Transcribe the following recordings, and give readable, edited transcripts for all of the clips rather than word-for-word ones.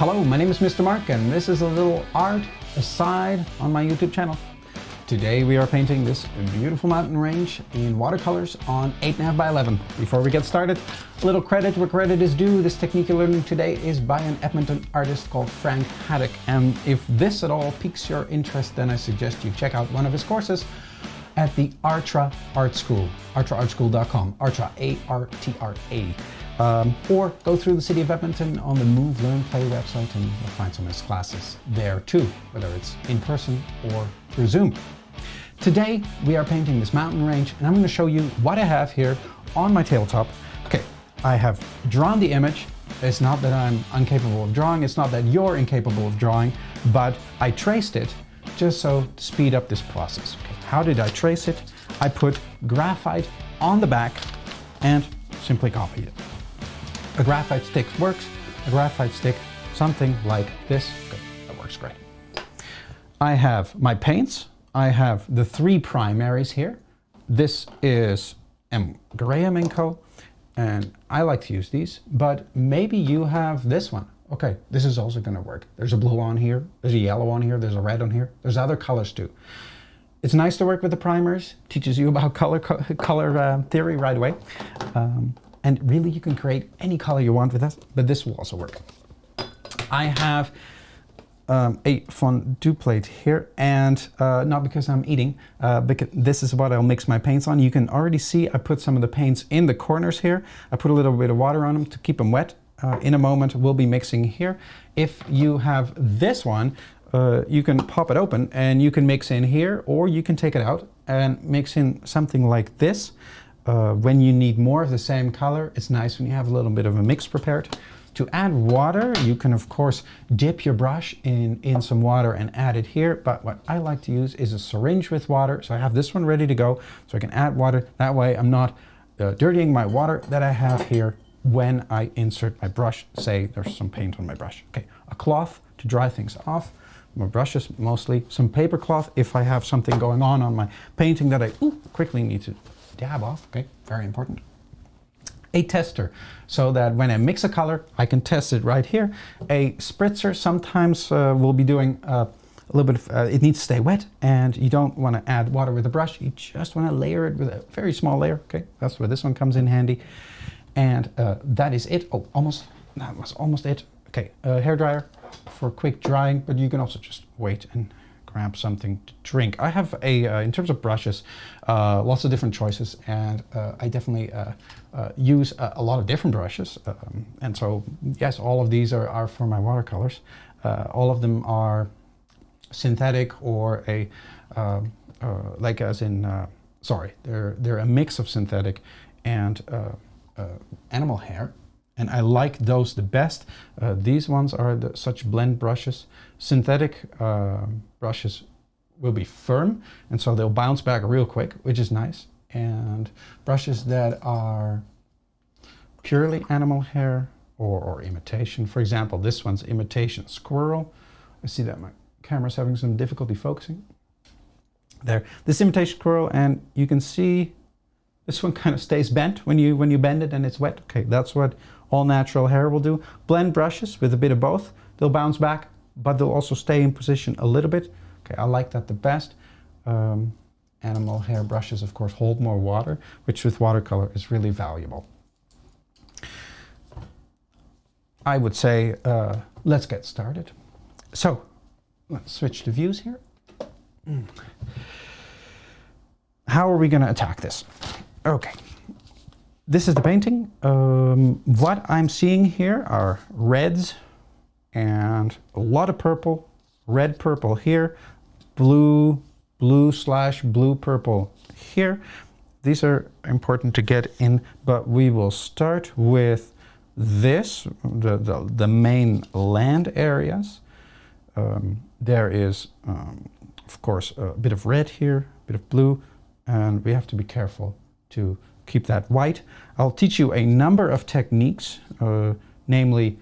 Hello, my name is Mr. Mark and this is a little art aside on my YouTube channel. Today we are painting this beautiful mountain range in watercolors on 8.5 by 11. Before we get started, a little credit where credit is due. This technique you're learning today is by an Edmonton artist called Frank Haddock. And if this at all piques your interest, then I suggest you check out one of his courses at the Artra Art School, artraartschool.com, Artra, A-R-T-R-A. Or go through the city of Edmonton on the Move, Learn, Play website and you'll find some of his classes there too, whether it's in person or through Zoom. Today we are painting this mountain range and I'm going to show you what I have here on my tabletop. Okay, I have drawn the image. It's not that I'm incapable of drawing, it's not that you're incapable of drawing, but I traced it just so to speed up this process. Okay, how did I trace it? I put graphite on the back and simply copied it. A graphite stick works. A graphite stick, something like this. Okay, that works great. I have my paints. I have the three primaries here. This is Graham & Co. And I like to use these, but maybe you have this one. Okay, this is also going to work. There's a blue on here. There's a yellow on here. There's a red on here. There's other colors too. It's nice to work with the primers. Teaches you about color theory right away. And really you can create any color you want with this, but this will also work. I have a fondue plate here, and not because I'm eating, because this is what I'll mix my paints on. You can already see I put some of the paints in the corners here. I put a little bit of water on them to keep them wet. In a moment we'll be mixing here. If you have this one, you can pop it open and you can mix in here, or you can take it out and mix in something like this. When you need more of the same color, it's nice when you have a little bit of a mix prepared. To add water, you can of course dip your brush in some water and add it here, but what I like to use is a syringe with water. So I have this one ready to go, so I can add water. That way I'm not dirtying my water that I have here when I insert my brush. Say there's some paint on my brush. Okay, a cloth to dry things off. My brushes mostly, some paper cloth if I have something going on my painting that I quickly need to dab off. Okay, very important. A tester, so that when I mix a color, I can test it right here. A spritzer, sometimes we'll be doing a little bit of, it needs to stay wet and you don't want to add water with a brush. You just want to layer it with a very small layer. Okay, that's where this one comes in handy. And that is it. Oh, that was almost it. Okay, hairdryer for quick drying, but you can also just wait and grab something to drink. I have in terms of brushes, lots of different choices, and I definitely use a lot of different brushes. And so, yes, all of these are for my watercolors. All of them are synthetic or like as in, sorry, they're a mix of synthetic and animal hair. And I like those the best. These ones are such blend brushes. Synthetic brushes will be firm, and so they'll bounce back real quick, which is nice. And brushes that are purely animal hair or imitation. For example, this one's imitation squirrel. I see that my camera's having some difficulty focusing. There, this imitation squirrel, and you can see this one kind of stays bent when you bend it and it's wet. Okay, that's what all natural hair will do. Blend brushes with a bit of both. They'll bounce back, but they'll also stay in position a little bit. Okay, I like that the best. Animal hair brushes, of course, hold more water, which with watercolor is really valuable. I would say, let's get started. So, let's switch to views here. How are we going to attack this? Okay. This is the painting. What I'm seeing here are reds and a lot of purple, red purple here, blue /blue purple here. These are important to get in, but we will start with this, the main land areas. There is, of course, a bit of red here, a bit of blue, and we have to be careful to keep that white. I'll teach you a number of techniques, namely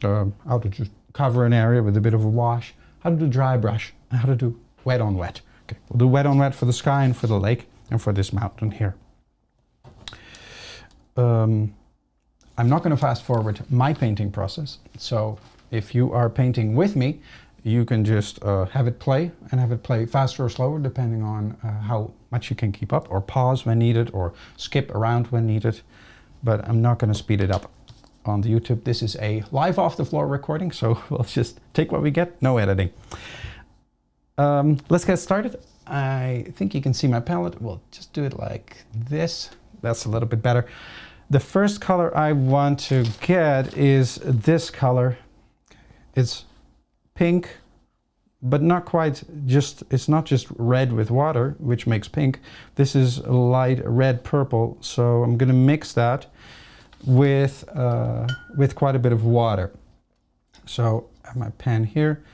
how to just cover an area with a bit of a wash, how to do dry brush, and how to do wet on wet. Okay, we'll do wet on wet for the sky and for the lake and for this mountain here. I'm not going to fast forward my painting process, so if you are painting with me, you can just have it play and have it play faster or slower depending on how much you can keep up, or pause when needed, or skip around when needed. But I'm not going to speed it up on the YouTube. This is a live off the floor recording, so we'll just take what we get, no editing. Let's get started. I think you can see my palette. We'll just do it like this. That's a little bit better. The first color I want to get is this color. It's pink, but not quite just, it's not just red with water, which makes pink. This is a light red purple, so I'm gonna mix that with quite a bit of water. So I have my pen here.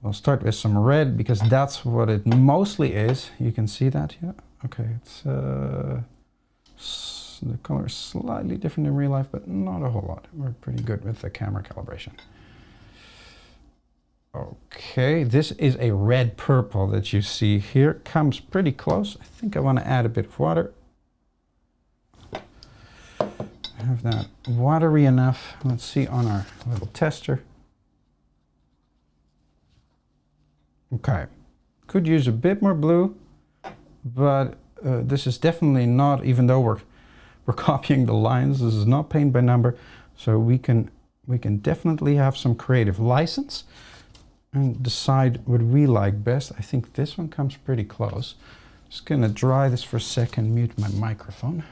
I'll start with some red because that's what it mostly is. You can see that here. Okay, it's the color is slightly different in real life, but not a whole lot. We're pretty good with the camera calibration. Okay, this is a red purple that you see here. Comes pretty close. I think I want to add a bit of water. Have that watery enough. Let's see on our little tester. Okay, could use a bit more blue, but this is definitely not, even though we're copying the lines, this is not paint by number, so we can definitely have some creative license and decide what we like best. I think this one comes pretty close. Just gonna dry this for a second, mute my microphone.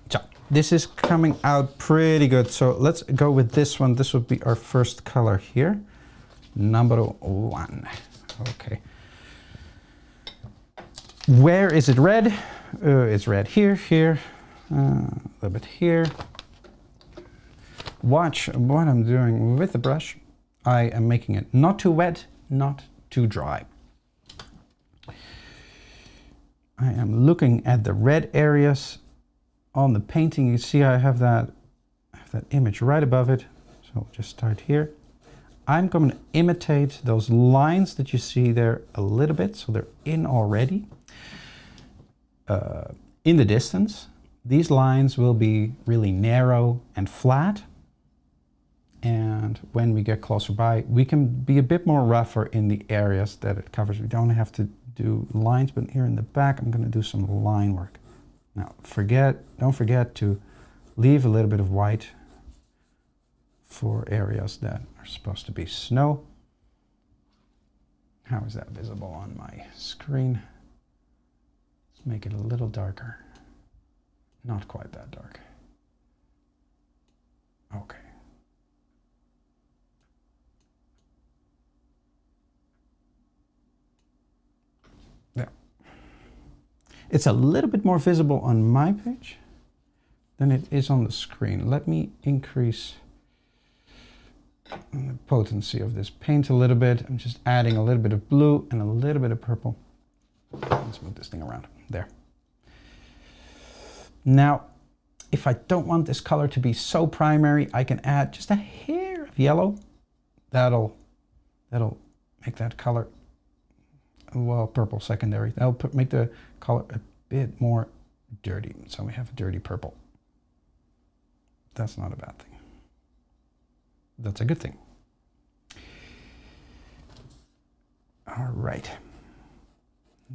So this is coming out pretty good. So let's go with this one. This will be our first color here. Number 1. Okay. Where is it red? It's red here, here, a little bit here. Watch what I'm doing with the brush. I am making it not too wet, not too dry. I am looking at the red areas on the painting. You see I have that image right above it. So we'll just start here. I'm going to imitate those lines that you see there a little bit, so they're in already. In the distance, these lines will be really narrow and flat. And when we get closer by, we can be a bit more rougher in the areas that it covers. We don't have to do lines, but here in the back, I'm going to do some line work. Now, don't forget to leave a little bit of white for areas that are supposed to be snow. How is that visible on my screen? Let's make it a little darker. Not quite that dark. Okay. There. It's a little bit more visible on my page than it is on the screen. Let me increase the potency of this paint a little bit. I'm just adding a little bit of blue and a little bit of purple. Let's move this thing around. There. Now, if I don't want this color to be so primary, I can add just a hair of yellow. That'll make that color, well, purple secondary. That'll make the color a bit more dirty. So we have a dirty purple. That's not a bad thing. That's a good thing. All right.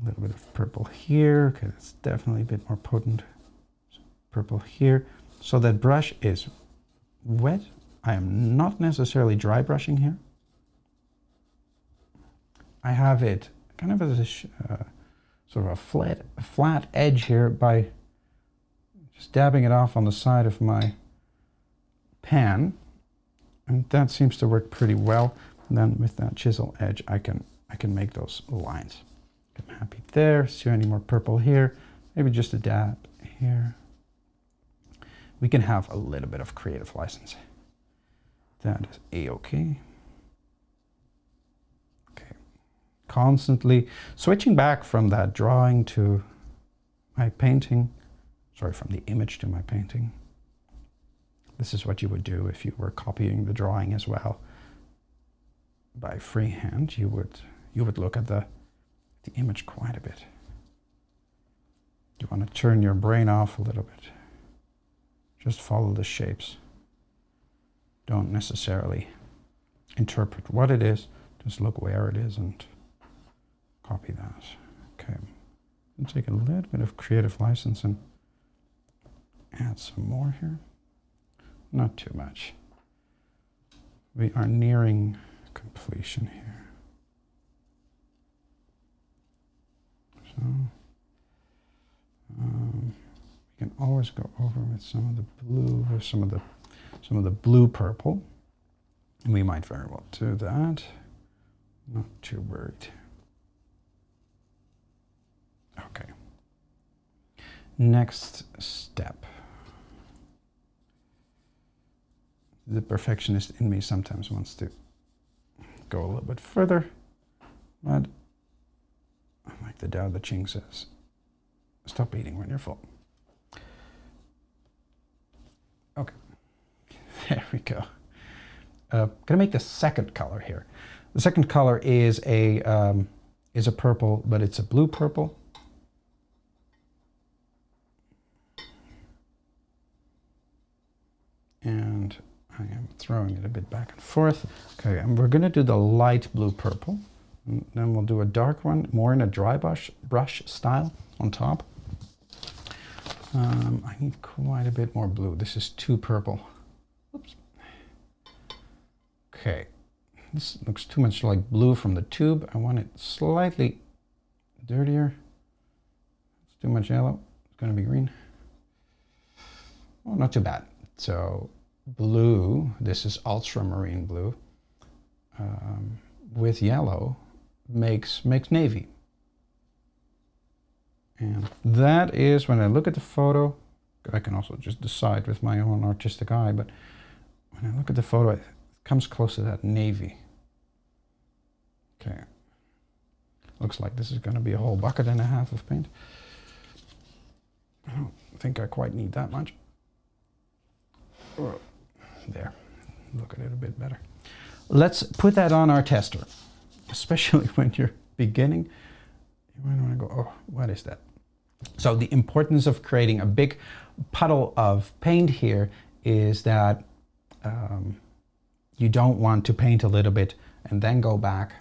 A little bit of purple here. Okay, that's definitely a bit more potent. Purple here. So that brush is wet. I am not necessarily dry brushing here. I have it kind of as a sort of a flat edge here by just dabbing it off on the side of my pan. And that seems to work pretty well. And then with that chisel edge, I can make those lines. I'm happy there. See any more purple here? Maybe just a dab here. We can have a little bit of creative license. That is a-okay. Okay. Constantly switching back from that drawing to my painting. Sorry, from the image to my painting. This is what you would do if you were copying the drawing as well. By freehand, you would look at the image quite a bit. want to turn your brain off a little bit. Just follow the shapes. Don't necessarily interpret what it is. Just look where it is and copy that. Okay. And take a little bit of creative license and add some more here. Not too much. We are nearing completion here. So we can always go over with some of the blue, or some of the blue purple. We might very well do that. Not too worried. Okay. Next step. The perfectionist in me sometimes wants to go a little bit further, but like the Tao Te Ching says, stop eating when you're full. Okay, there we go. Gonna make the second color here. The second color is a purple, but it's a blue purple. And I am throwing it a bit back and forth. Okay, and we're gonna do the light blue purple. And then we'll do a dark one, more in a dry brush style on top. I need quite a bit more blue. This is too purple. Oops. Okay, this looks too much like blue from the tube. I want it slightly dirtier. It's too much yellow. It's gonna be green. Oh, not too bad. So blue, this is ultramarine blue, with yellow makes navy. And that is, when I look at the photo, I can also just decide with my own artistic eye, but when I look at the photo, it comes close to that navy. Okay. Looks like this is going to be a whole bucket and a half of paint. I don't think I quite need that much. There, look at it a bit better. Let's put that on our tester, especially when you're beginning. You might want to go, oh, what is that? So the importance of creating a big puddle of paint here is that you don't want to paint a little bit and then go back,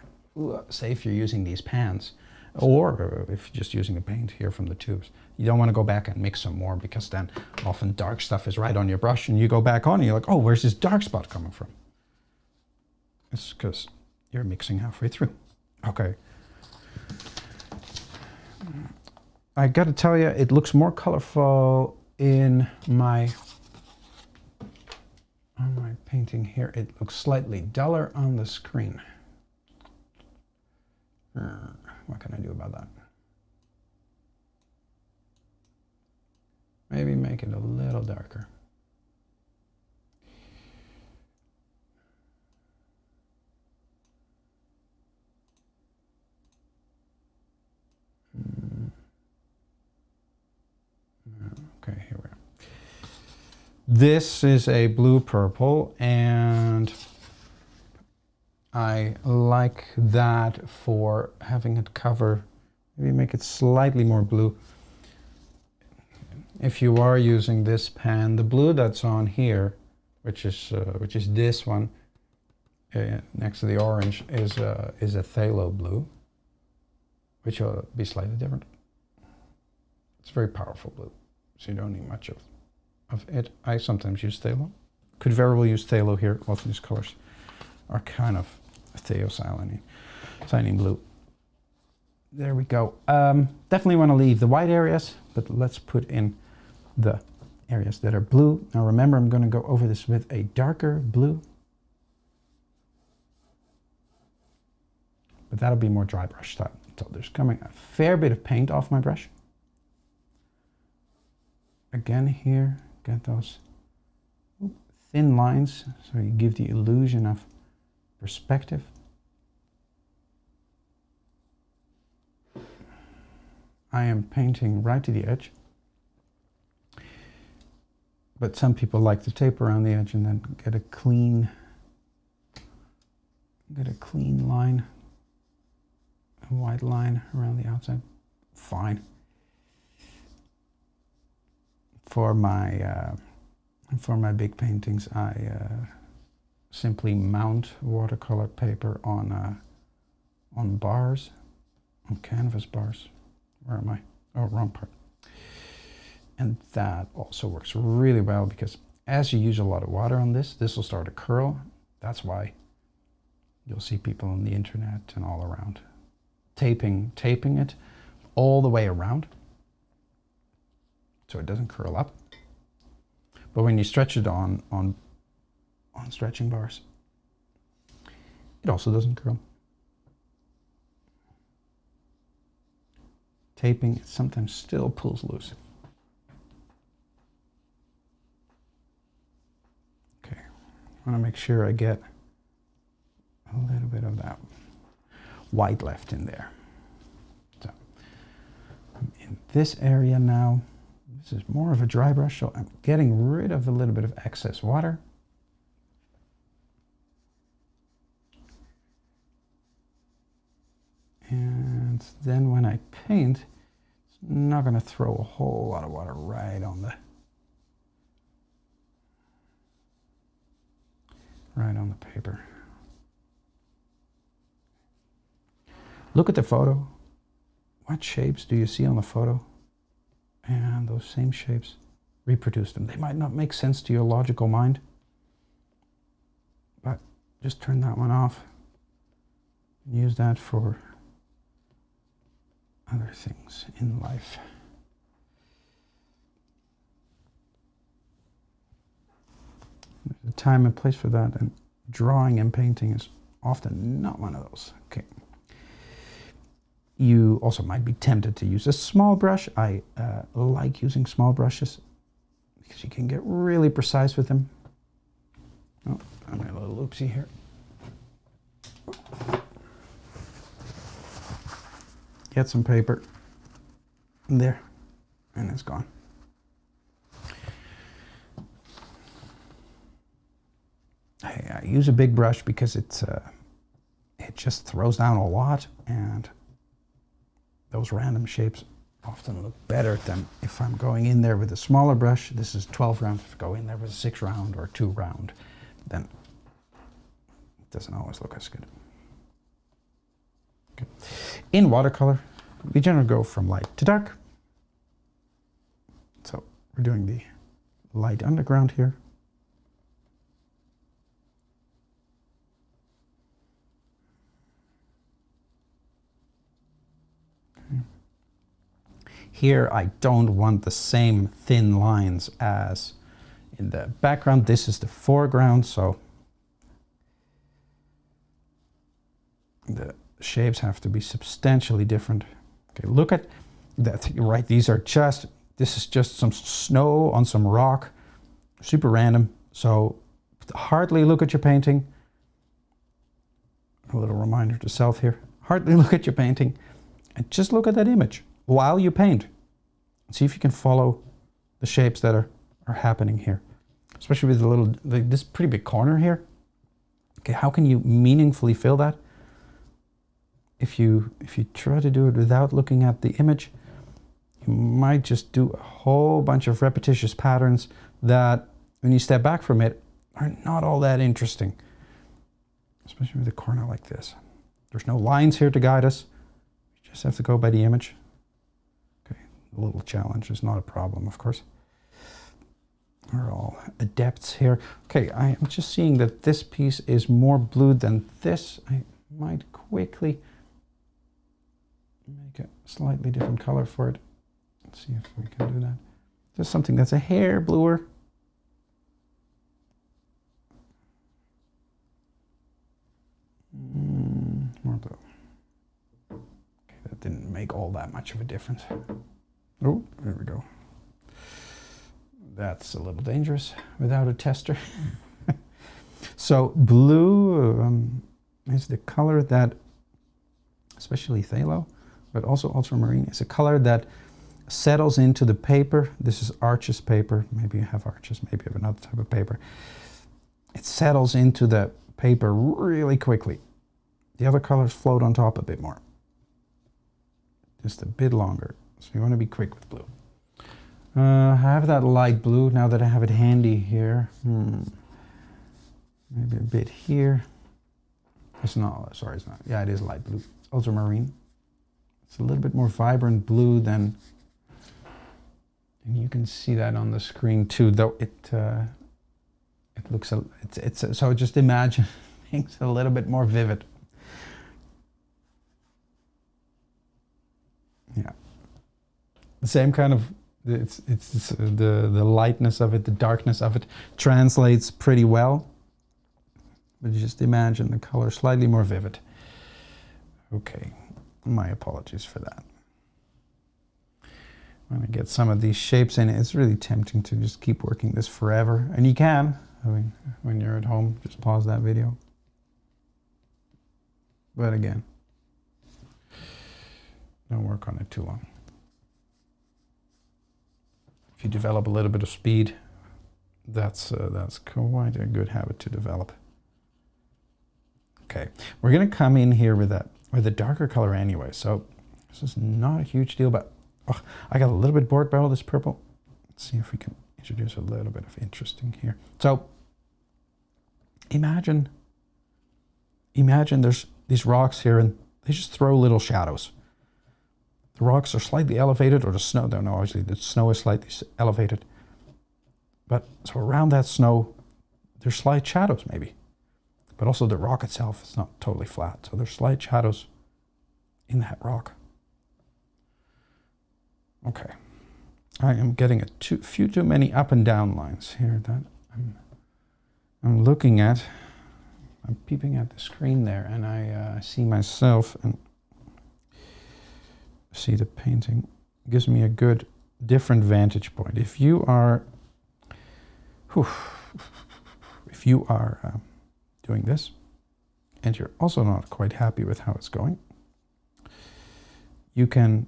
say if you're using these pans, or if you're just using the paint here from the tubes. You don't want to go back and mix some more, because then often dark stuff is right on your brush and you go back on and you're like, oh, where's this dark spot coming from? It's because you're mixing halfway through. Okay. I got to tell you, it looks more colorful on my painting here. It looks slightly duller on the screen. What can I do about that? Maybe make it a little darker. Okay, here we are. This is a blue purple, and I like that for having it cover. Maybe make it slightly more blue. If you are using this pan, the blue that's on here, which is this one next to the orange, is a phthalo blue, which will be slightly different. It's very powerful blue, so you don't need much of it. I sometimes use phthalo. Could very well use phthalo here. Both of these colors are kind of thiocyanin blue. There we go. Definitely want to leave the white areas, but let's put in the areas that are blue. Now remember, I'm going to go over this with a darker blue, but that'll be more dry brush style. So there's coming a fair bit of paint off my brush. Again here, get those thin lines so you give the illusion of perspective. I am painting right to the edge, but some people like to tape around the edge and then get a clean line, a white line around the outside. Fine. For my big paintings, I simply mount watercolor paper on bars, on canvas bars. Where am I? Oh, wrong part. And that also works really well because as you use a lot of water on this will start to curl. That's why you'll see people on the internet and all around taping it all the way around so it doesn't curl up. But when you stretch it on stretching bars, it also doesn't curl. Taping, it sometimes still pulls loose. Okay, I want to make sure I get a little bit of that white left in there. So I'm in this area now. This is more of a dry brush, so I'm getting rid of a little bit of excess water. And then when I paint, it's not going to throw a whole lot of water right on the paper. Look at the photo. What shapes do you see on the photo? And those same shapes, reproduce them. They might not make sense to your logical mind, but just turn that one off and use that for other things in life. There's a time and place for that, and drawing and painting is often not one of those. Okay. You also might be tempted to use a small brush. I like using small brushes because you can get really precise with them. Oh, I made a little oopsie here. Get some paper there, and it's gone. I use a big brush because it just throws down a lot, and those random shapes often look better than if I'm going in there with a smaller brush. This is 12 round. If I go in there with a 6 round or 2 round, then it doesn't always look as good. Okay. In watercolor, we generally go from light to dark. So we're doing the light underground here. Here I don't want the same thin lines as in the background. This is the foreground, so the shapes have to be substantially different. Okay, look at that, right? These are just, this is just some snow on some rock, super random. So hardly look at your painting. A little reminder to self here. Hardly look at your painting and just look at that image while you paint. See if you can follow the shapes that are happening here, especially with the little, this pretty big corner here. Okay, how can you meaningfully fill that? If you try to do it without looking at the image, you might just do a whole bunch of repetitious patterns that, when you step back from it, are not all that interesting, especially with a corner like this. There's no lines here to guide us. You just have to go by the image. A little challenge is not a problem, of course. We're all adepts here. Okay, I am just seeing that this piece is more blue than this. I might quickly make a slightly different color for it. Let's see if we can do that. Just something that's a hair bluer. More blue. Okay, that didn't make all that much of a difference. Oh, there we go. That's a little dangerous without a tester. So blue is the color that, especially phthalo, but also ultramarine, is a color that settles into the paper. This is Arches paper. Maybe you have Arches, maybe you have another type of paper. It settles into the paper really quickly. The other colors float on top a bit more. Just a bit longer. So you want to be quick with blue. I have that light blue now that I have it handy here. Maybe a bit here. It's not, sorry, it's not. Yeah, it is light blue. It's ultramarine. It's a little bit more vibrant blue than, and you can see that on the screen too, though it looks, so just imagine things a little bit more vivid. Yeah. The same kind of, it's the lightness of it, the darkness of it translates pretty well. But just imagine the color slightly more vivid. Okay, my apologies for that. When I get some of these shapes in, it's really tempting to just keep working this forever. And you can, I mean, when you're at home, just pause that video. But again, don't work on it too long. If you develop a little bit of speed, that's quite a good habit to develop. Okay, we're going to come in here with a darker color anyway, so this is not a huge deal, but I got a little bit bored by all this purple. Let's see if we can introduce a little bit of interesting here. So imagine there's these rocks here and they just throw little shadows. The rocks are slightly elevated, or the snow, no, obviously the snow is slightly elevated. But so around that snow, there's slight shadows maybe. But also the rock itself is not totally flat. So there's slight shadows in that rock. Okay. I am getting a few too many up and down lines here that I'm looking at. I'm peeping at the screen there and I see myself and see the painting. It gives me a good different vantage point. If you are doing this and you're also not quite happy with how it's going, you can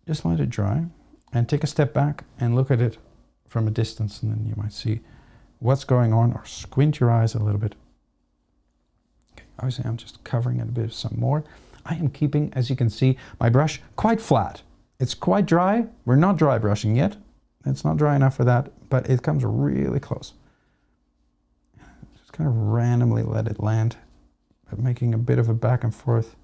just let it dry and take a step back and look at it from a distance, and then you might see what's going on, or squint your eyes a little bit. Okay, obviously I'm just covering it a bit some more. I am keeping, as you can see, my brush quite flat. It's quite dry. We're not dry brushing yet. It's not dry enough for that, but it comes really close. Just kind of randomly let it land, but making a bit of a back and forth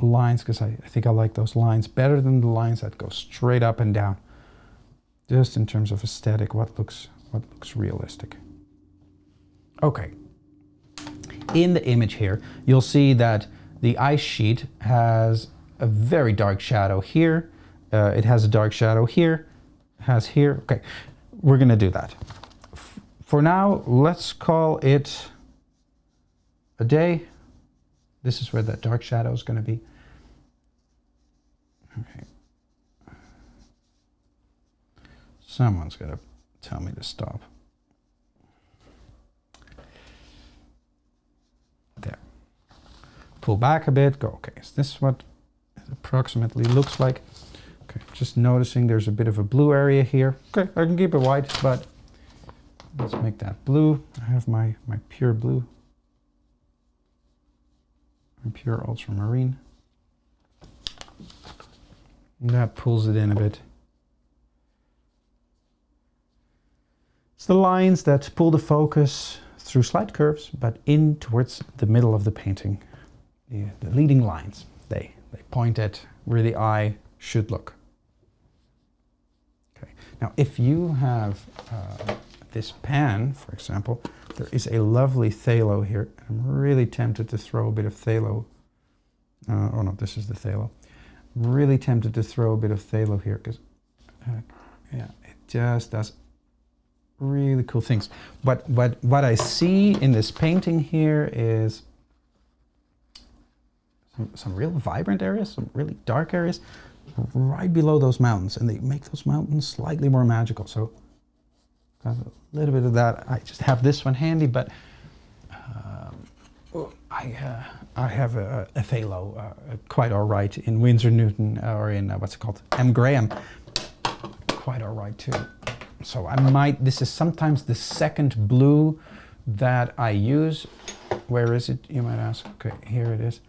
lines, because I think I like those lines better than the lines that go straight up and down. Just in terms of aesthetic, what looks realistic. Okay. In the image here, you'll see that the ice sheet has a very dark shadow here. It has a dark shadow here, has here. Okay, we're gonna do that. For now, let's call it a day. This is where that dark shadow is gonna be. Okay. Someone's gonna tell me to stop. There. Pull back a bit, go, okay, is this what it approximately looks like? Okay, just noticing there's a bit of a blue area here. Okay, I can keep it white, but let's make that blue. I have my pure blue. My pure ultramarine. And that pulls it in a bit. It's the lines that pull the focus through slight curves, but in towards the middle of the painting. The leading lines, they point at where the eye should look. Okay. Now, if you have this pan, for example, there is a lovely phthalo here. I'm really tempted to throw a bit of phthalo. Oh no, this is the phthalo. I'm really tempted to throw a bit of phthalo here because, yeah, it just does really cool things. But what I see in this painting here is some real vibrant areas, some really dark areas right below those mountains, and they make those mountains slightly more magical. So got a little bit of that. I just have this one handy, but I have a phthalo quite all right in Winsor Newton, or in what's it called, M. Graham, quite all right too. So I might, this is sometimes the second blue that I use. Where is it, you might ask? Okay, here it is.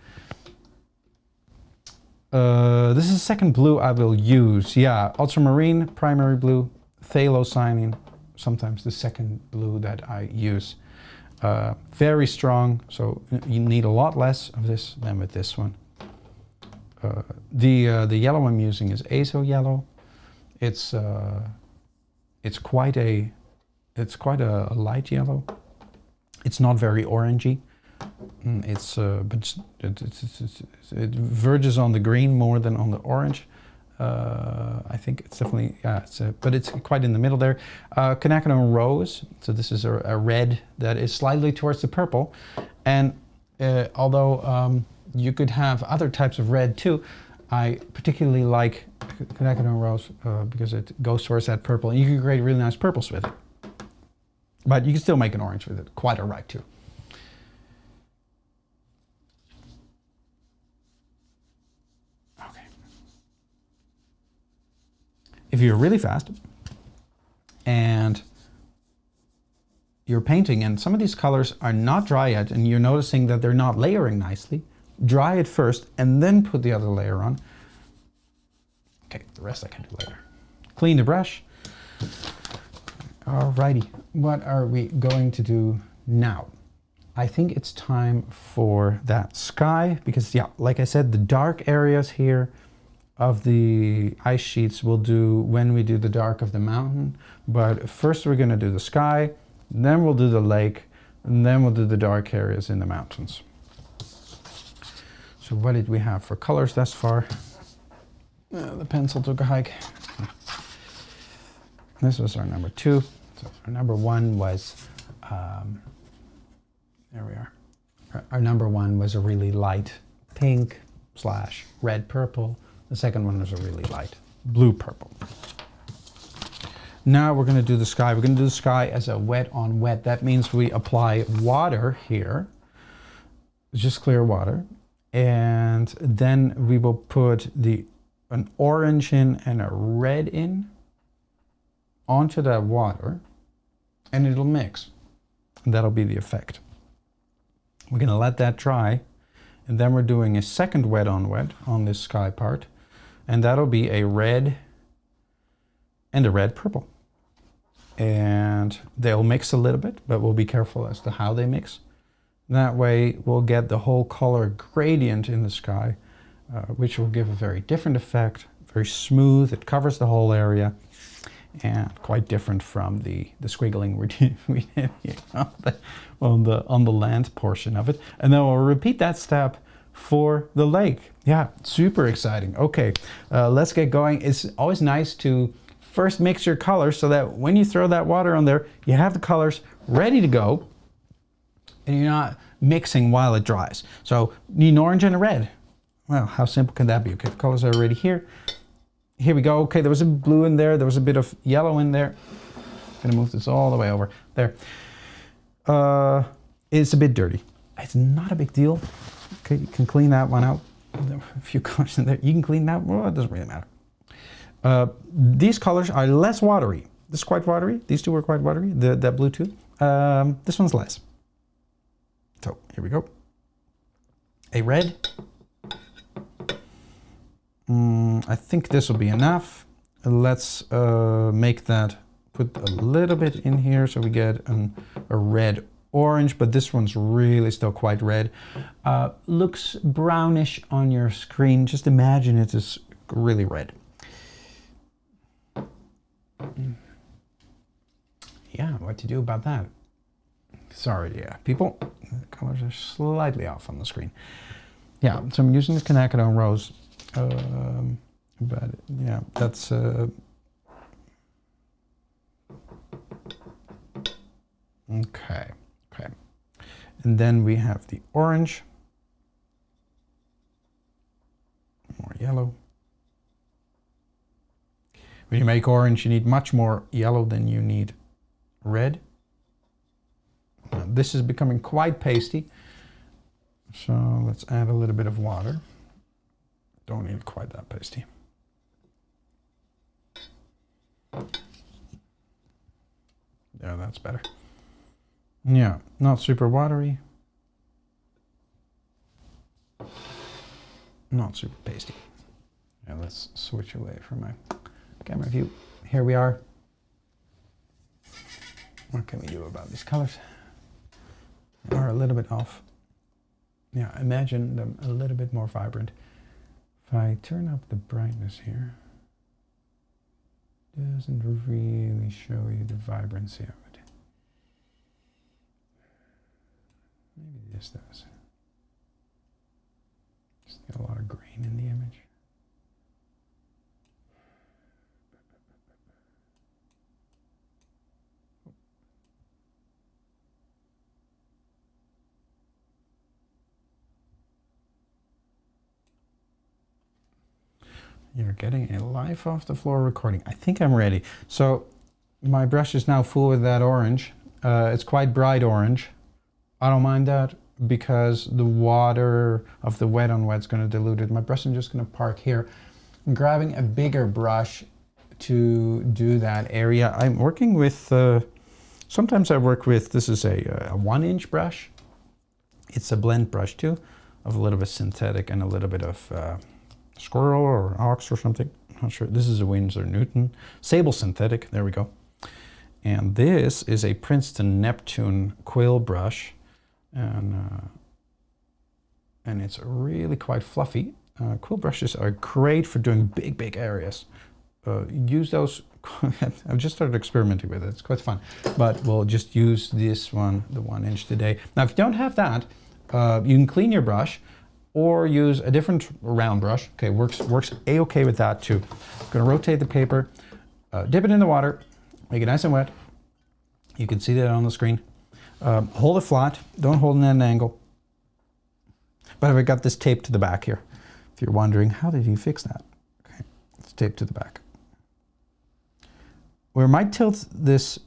This is the second blue I will use. Yeah, ultramarine, primary blue, phthalocyanin, sometimes the second blue that I use. Very strong, so you need a lot less of this than with this one. The yellow I'm using is azo yellow. It's quite a light yellow. It's not very orangey. But it verges on the green more than on the orange. I think it's definitely, yeah, but it's quite in the middle there. Quinacridone Rose, so this is a red that is slightly towards the purple. And although you could have other types of red too, I particularly like Quinacridone Rose because it goes towards that purple. And you can create really nice purples with it. But you can still make an orange with it, quite all right too. If you're really fast and you're painting and some of these colors are not dry yet and you're noticing that they're not layering nicely, dry it first and then put the other layer on. Okay, the rest I can do later. Clean the brush. Alrighty, what are we going to do now? I think it's time for that sky because, yeah, like I said, the dark areas here of the ice sheets we'll do when we do the dark of the mountain. But first we're going to do the sky, then we'll do the lake, and then we'll do the dark areas in the mountains. So what did we have for colors thus far? The pencil took a hike. This was our number 2. So our number 1 was, there we are. Our number 1 was a really light pink / red purple. The second one was a really light blue purple. Now we're going to do the sky. We're going to do the sky as a wet on wet. That means we apply water here, just clear water, and then we will put an orange in and a red in onto that water, and it'll mix. And that'll be the effect. We're going to let that dry, and then we're doing a second wet on this sky part. And that'll be a red and a red purple. And they'll mix a little bit, but we'll be careful as to how they mix. That way we'll get the whole color gradient in the sky, which will give a very different effect, very smooth. It covers the whole area and quite different from the squiggling we did here on the land portion of it. And then we'll repeat that step for the lake. Yeah, super exciting. Okay, let's get going. It's always nice to first mix your colors so that when you throw that water on there, you have the colors ready to go and you're not mixing while it dries. So you need an orange and a red. Well, how simple can that be? Okay, the colors are already here. Here we go. Okay, there was a blue in there. There was a bit of yellow in there. I'm gonna move this all the way over there. It's a bit dirty. It's not a big deal. Okay, you can clean that one out. There were a few colors in there. You can clean that. Well, it doesn't really matter. These colors are less watery. This is quite watery. These two were quite watery. That blue too. This one's less. So here we go. A red. I think this will be enough. Let's make that, put a little bit in here so we get a red orange, but this one's really still quite red. Looks brownish on your screen. Just imagine it is really red. Yeah, what to do about that? Sorry, yeah, people, the colors are slightly off on the screen. Yeah, so I'm using the Quinacridone Rose. But yeah, that's okay. And then we have the orange, more yellow. When you make orange, you need much more yellow than you need red. Now, this is becoming quite pasty, so let's add a little bit of water. Don't need quite that pasty. Yeah, that's better. Yeah, not super watery. Not super pasty. Now let's switch away from my camera view. Here we are. What can we do about these colors? They are a little bit off. Yeah, imagine them a little bit more vibrant. If I turn up the brightness here, it doesn't really show you the vibrancy of it. Maybe this does. Just get a lot of grain in the image. You're getting a live off the floor recording. I think I'm ready. So my brush is now full with that orange. It's quite bright orange. I don't mind that because the water of the wet on wet is going to dilute it. My brush is just going to park here. I'm grabbing a bigger brush to do that area. I'm working with, sometimes I work with, this is a 1-inch brush. It's a blend brush too, of a little bit synthetic and a little bit of squirrel or ox or something. I'm not sure. This is a Winsor Newton. Sable synthetic. There we go. And this is a Princeton Neptune quill brush. And it's really quite fluffy. Quill brushes are great for doing big areas. Use those. I've just started experimenting with it. It's quite fun. But we'll just use this one, the 1-inch today. Now, if you don't have that, you can clean your brush or use a different round brush. Okay, works a-okay with that too. I'm gonna rotate the paper, dip it in the water, make it nice and wet. You can see that on the screen. Hold it flat, don't hold it at an angle. But I've got this taped to the back here. If you're wondering, how did he fix that? Okay, it's taped to the back. We might tilt this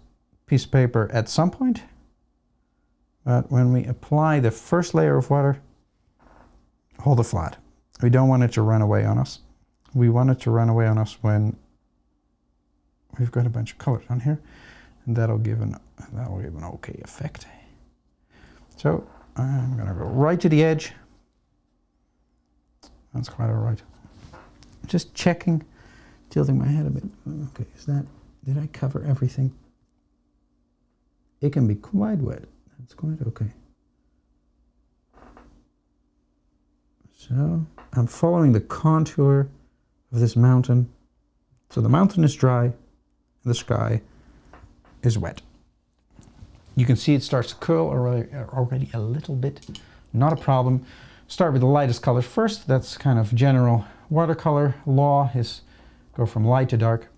piece of paper at some point, but when we apply the first layer of water, hold it flat. We don't want it to run away on us. We want it to run away on us when we've got a bunch of colors on here, and that'll give an okay effect. So I'm gonna go right to the edge. That's quite all right. Just checking, tilting my head a bit. Okay, did I cover everything? It can be quite wet. That's quite okay. So I'm following the contour of this mountain. So the mountain is dry, and the sky is wet. You can see it starts to curl already a little bit. Not a problem. Start with the lightest colors first. That's kind of general watercolor law, is go from light to dark.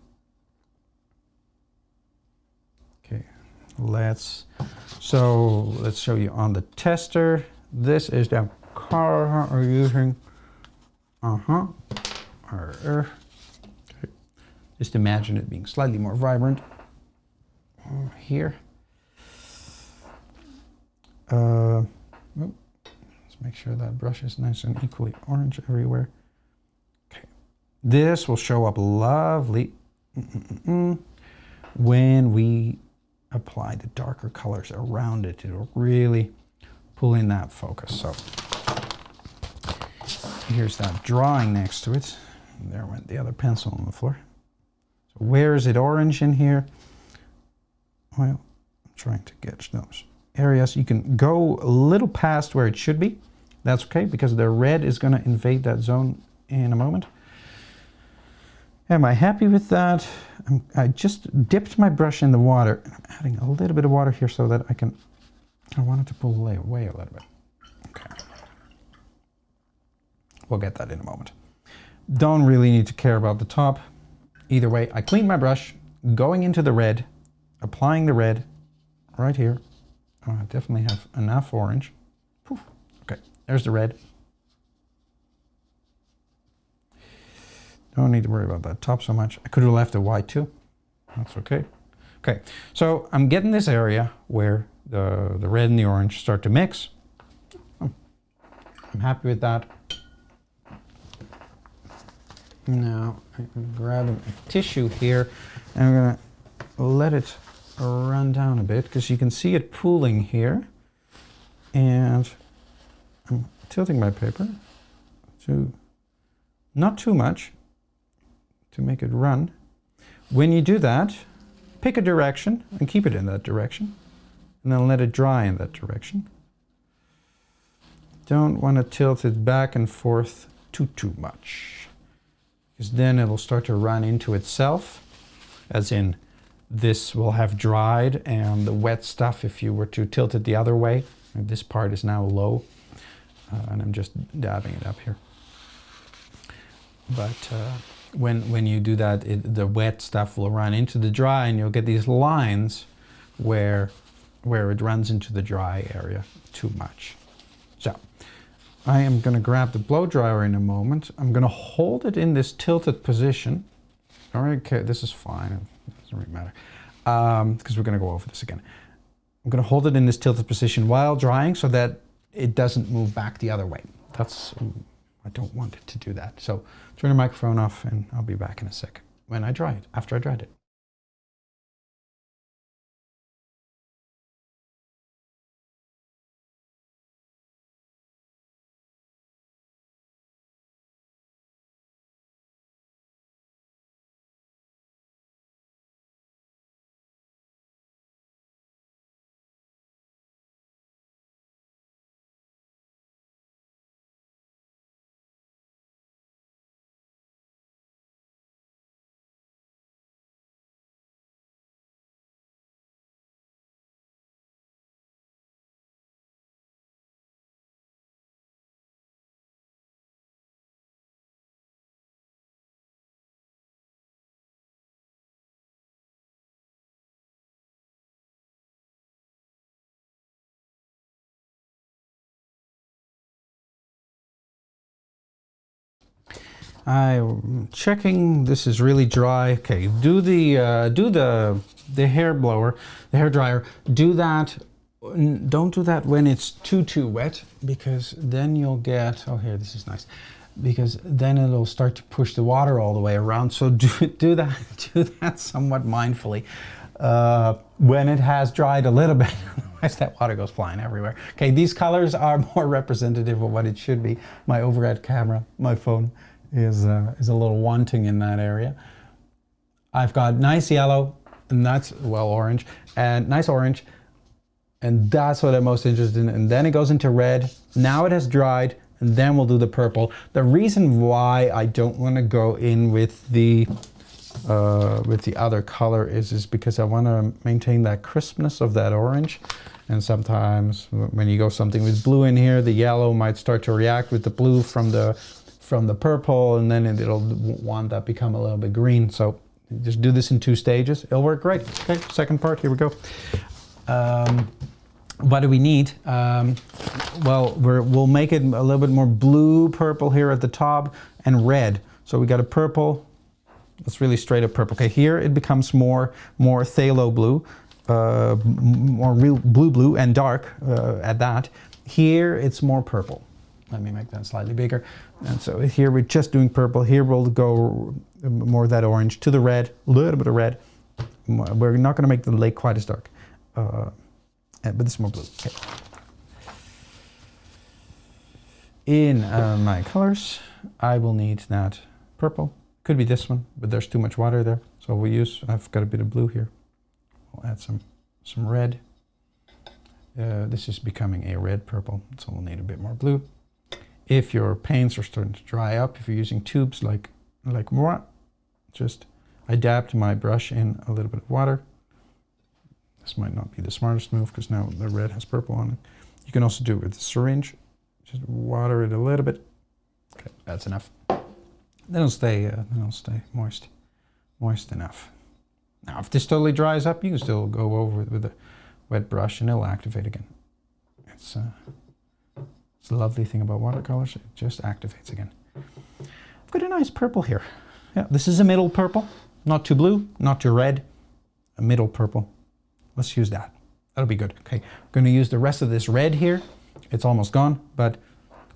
Okay, let's show you on the tester. This is the color we're using. Okay. Just imagine it being slightly more vibrant here. Let's make sure that brush is nice and equally orange everywhere. Okay, this will show up lovely when we apply the darker colors around it. It'll really pull in that focus. So here's that drawing next to it. And there went the other pencil on the floor. So where is it orange in here? Well, I'm trying to get those areas. You can go a little past where it should be. That's okay, because the red is going to invade that zone in a moment. Am I happy with that? I just dipped my brush in the water. I'm adding a little bit of water here so that I want it to pull away a little bit. Okay. We'll get that in a moment. Don't really need to care about the top. Either way, I cleaned my brush, going into the red, applying the red right here. Oh, I definitely have enough orange. Poof. Okay, there's the red. Don't need to worry about that top so much. I could have left the white too. That's okay. Okay, so I'm getting this area where the red and the orange start to mix. Oh, I'm happy with that. Now I'm grabbing a tissue here and I'm gonna let it run down a bit because you can see it pooling here, and I'm tilting my paper to not too much, to make it run. When you do that, pick a direction and keep it in that direction, and then let it dry in that direction. Don't want to tilt it back and forth too much, because then it'll start to run into itself, as in this will have dried, and the wet stuff, if you were to tilt it the other way, this part is now low, and I'm just dabbing it up here. But when you do that, the wet stuff will run into the dry, and you'll get these lines where it runs into the dry area too much. So I am going to grab the blow dryer in a moment. I'm going to hold it in this tilted position. All right, okay, this is fine. It doesn't really matter, because we're going to go over this again. I'm going to hold it in this tilted position while drying so that it doesn't move back the other way. I don't want it to do that. So turn the microphone off, and I'll be back in a sec when I dry it, after I dried it. I'm checking this is really dry. Okay, do the hair blower, the hair dryer. Do that. Don't do that when it's too wet, because then you'll get. Oh, here, this is nice, because then it'll start to push the water all the way around. So do that somewhat mindfully when it has dried a little bit. Otherwise, that water goes flying everywhere. Okay, these colors are more representative of what it should be. My overhead camera, my phone, is a little wanting in that area. I've got nice yellow, and that's, well, orange, and nice orange, and that's what I'm most interested in. And then it goes into red. Now it has dried, and then we'll do the purple. The reason why I don't want to go in with the other color is because I want to maintain that crispness of that orange. And sometimes when you go something with blue in here, the yellow might start to react with the blue from the purple, and then it'll want that become a little bit green. So just do this in 2 stages. It'll work great. Okay, second part, here we go. What do we need? Well, we'll make it a little bit more blue purple here at the top, and red. So we got a purple. It's really straight up purple. Okay, here it becomes more phthalo blue, more real blue and dark at that. Here it's more purple. Let me make that slightly bigger. And so here we're just doing purple. Here we'll go more of that orange to the red, a little bit of red. We're not going to make the lake quite as dark, but this is more blue. Okay. In my colors, I will need that purple. Could be this one, but there's too much water there. So I've got a bit of blue here. We'll add some red. This is becoming a red purple, so we'll need a bit more blue. If your paints are starting to dry up, if you're using tubes like moi, I dabbed my brush in a little bit of water. This might not be the smartest move because now the red has purple on it. You can also do it with a syringe. Just water it a little bit. Okay, that's enough. Then it'll stay moist enough. Now, if this totally dries up, you can still go over it with a wet brush and it'll activate again. It's the lovely thing about watercolors, it just activates again. I've got a nice purple here. Yeah, this is a middle purple, not too blue, not too red, a middle purple. Let's use that. That'll be good. Okay, I'm going to use the rest of this red here. It's almost gone, but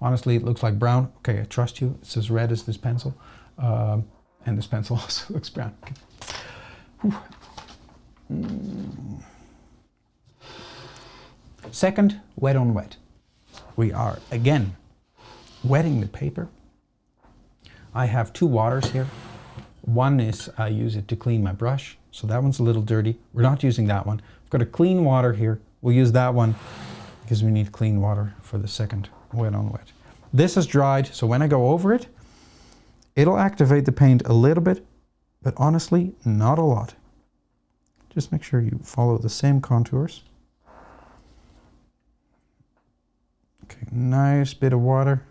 honestly, it looks like brown. Okay, I trust you. It's as red as this pencil, and this pencil also looks brown. Okay. Second, wet on wet. We are again wetting the paper. I have 2 waters here. One is I use it to clean my brush, so that one's a little dirty. We're not using that one. I've got a clean water here. We'll use that one because we need clean water for the second wet on wet. This is dried, so when I go over it, it'll activate the paint a little bit, but honestly, not a lot. Just make sure you follow the same contours. Okay, nice bit of water.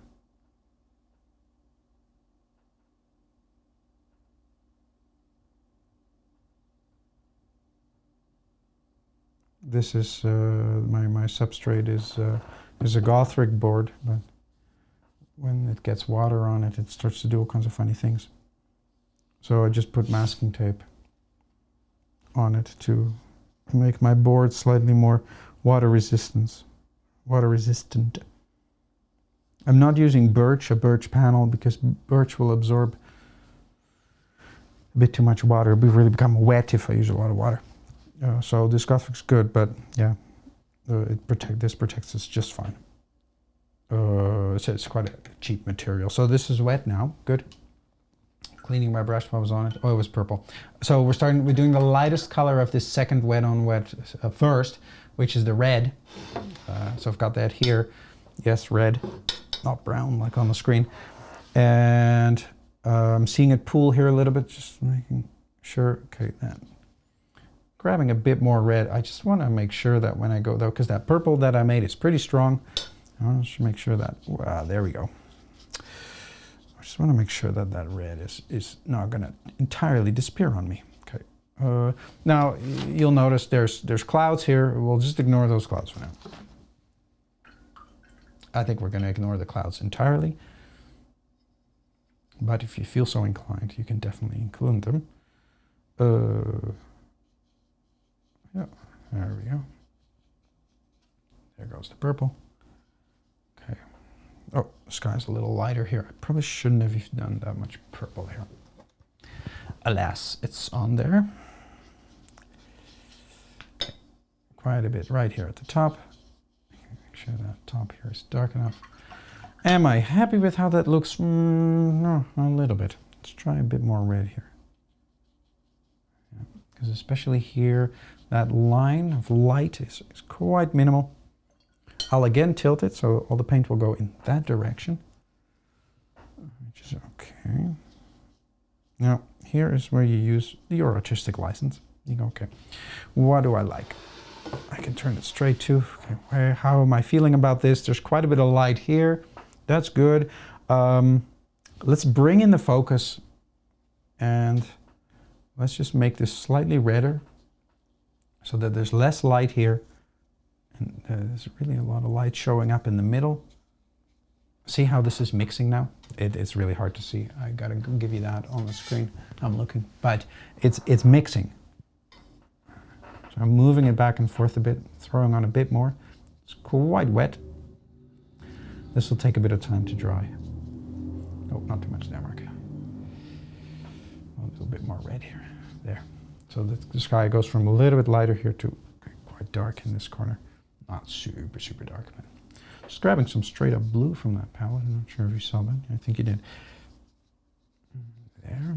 This is my substrate is a Gothic board, but when it gets water on it, it starts to do all kinds of funny things. So I just put masking tape on it to make my board slightly more water resistant. I'm not using a birch panel, because birch will absorb a bit too much water. It will really become wet if I use a lot of water. So this Gothic's good, but yeah, this protects us just fine. It's quite a cheap material. So this is wet now. Good. Cleaning my brush while I was on it. Oh, it was purple. So we're doing the lightest color of this second wet on wet first, which is the red. So I've got that here. Yes, red, not brown like on the screen. And I'm seeing it pool here a little bit, just making sure. Okay, then. Grabbing a bit more red. I just want to make sure that when I go though, because that purple that I made is pretty strong. I want to make sure that, there we go. I just want to make sure that that red is not going to entirely disappear on me. Okay. Now you'll notice there's clouds here. We'll just ignore those clouds for now. I think we're going to ignore the clouds entirely. But if you feel so inclined, you can definitely include them. Yeah, there we go. There goes the purple. Okay. Oh, the sky's a little lighter here. I probably shouldn't have done that much purple here. Alas, it's on there. Okay. Quite a bit right here at the top. Make sure that top here is dark enough. Am I happy with how that looks? No, a little bit. Let's try a bit more red here. Because especially here, that line of light is quite minimal. I'll again tilt it so all the paint will go in that direction, which is okay. Now, here is where you use your artistic license. You go, okay, what do I like? I can turn it straight to, okay, how am I feeling about this? There's quite a bit of light here. That's good. Let's bring in the focus and let's just make this slightly redder so that there's less light here. And there's really a lot of light showing up in the middle. See how this is mixing now? It's really hard to see. I gotta give you that on the screen. I'm looking, but it's mixing. So I'm moving it back and forth a bit, throwing on a bit more. It's quite wet. This will take a bit of time to dry. Oh, not too much there, Mark. A little bit more red here. There. So the sky goes from a little bit lighter here to quite dark in this corner. Not super, super dark, but just grabbing some straight up blue from that palette. I'm not sure if you saw that. I think you did. There.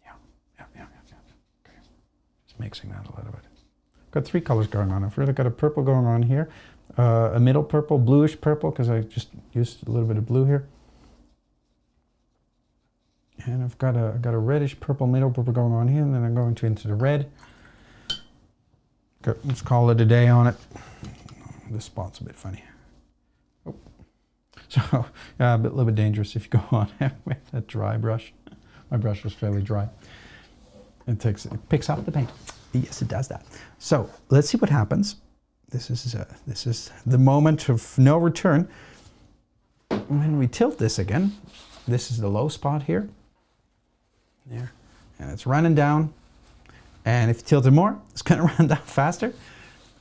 Yeah. Okay. Just mixing that a little bit. Got three colors going on. I've really got a purple going on here, a middle purple, bluish purple, because I just used a little bit of blue here. And I've got a reddish purple, middle purple going on here, and then I'm going into the red. Okay, let's call it a day on it. This spot's a bit funny. Oh. So, yeah, a little bit dangerous if you go on with a dry brush. My brush was fairly dry. It picks up the paint. Yes, it does that. So let's see what happens. This is the moment of no return. When we tilt this again, this is the low spot here. There, and it's running down. And if you tilt it more, it's going to run down faster.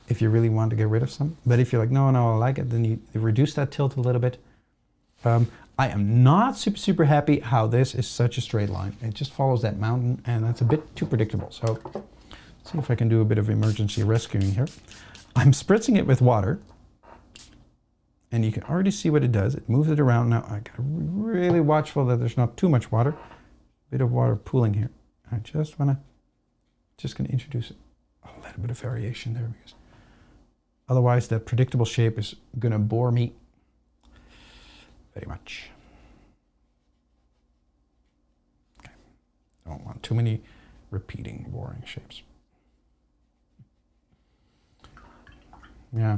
If you really want to get rid of some, but if you're like, no, I like it, then you reduce that tilt a little bit. I am not super happy how this is such a straight line. It just follows that mountain, and that's a bit too predictable. So let's see if I can do a bit of emergency rescuing here. I'm spritzing it with water, And you can already see what it does. It moves it around. Now I gotta be really watchful that there's not too much water. Bit of water pooling here. I just gonna introduce a little bit of variation there, because otherwise that predictable shape is gonna bore me very much. Okay. Don't want too many repeating, boring shapes. Yeah.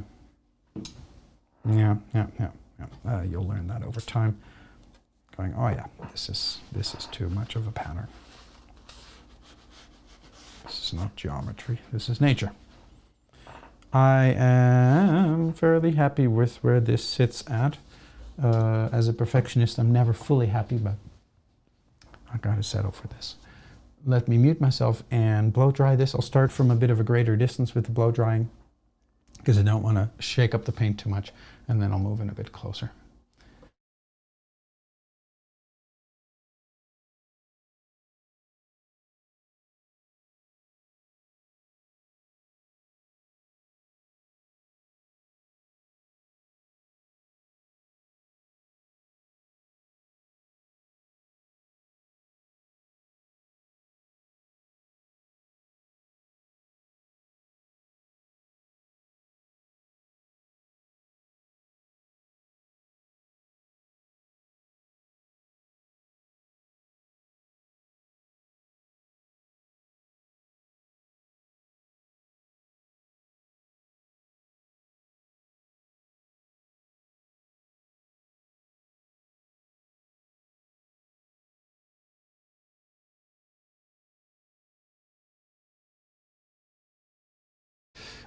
You'll learn that over time. Going, oh yeah, this is too much of a pattern. This is not geometry. This is nature. I am fairly happy with where this sits at. As a perfectionist, I'm never fully happy, but I gotta settle for this. Let me mute myself and blow dry this. I'll start from a bit of a greater distance with the blow drying, because I don't want to shake up the paint too much, and then I'll move in a bit closer.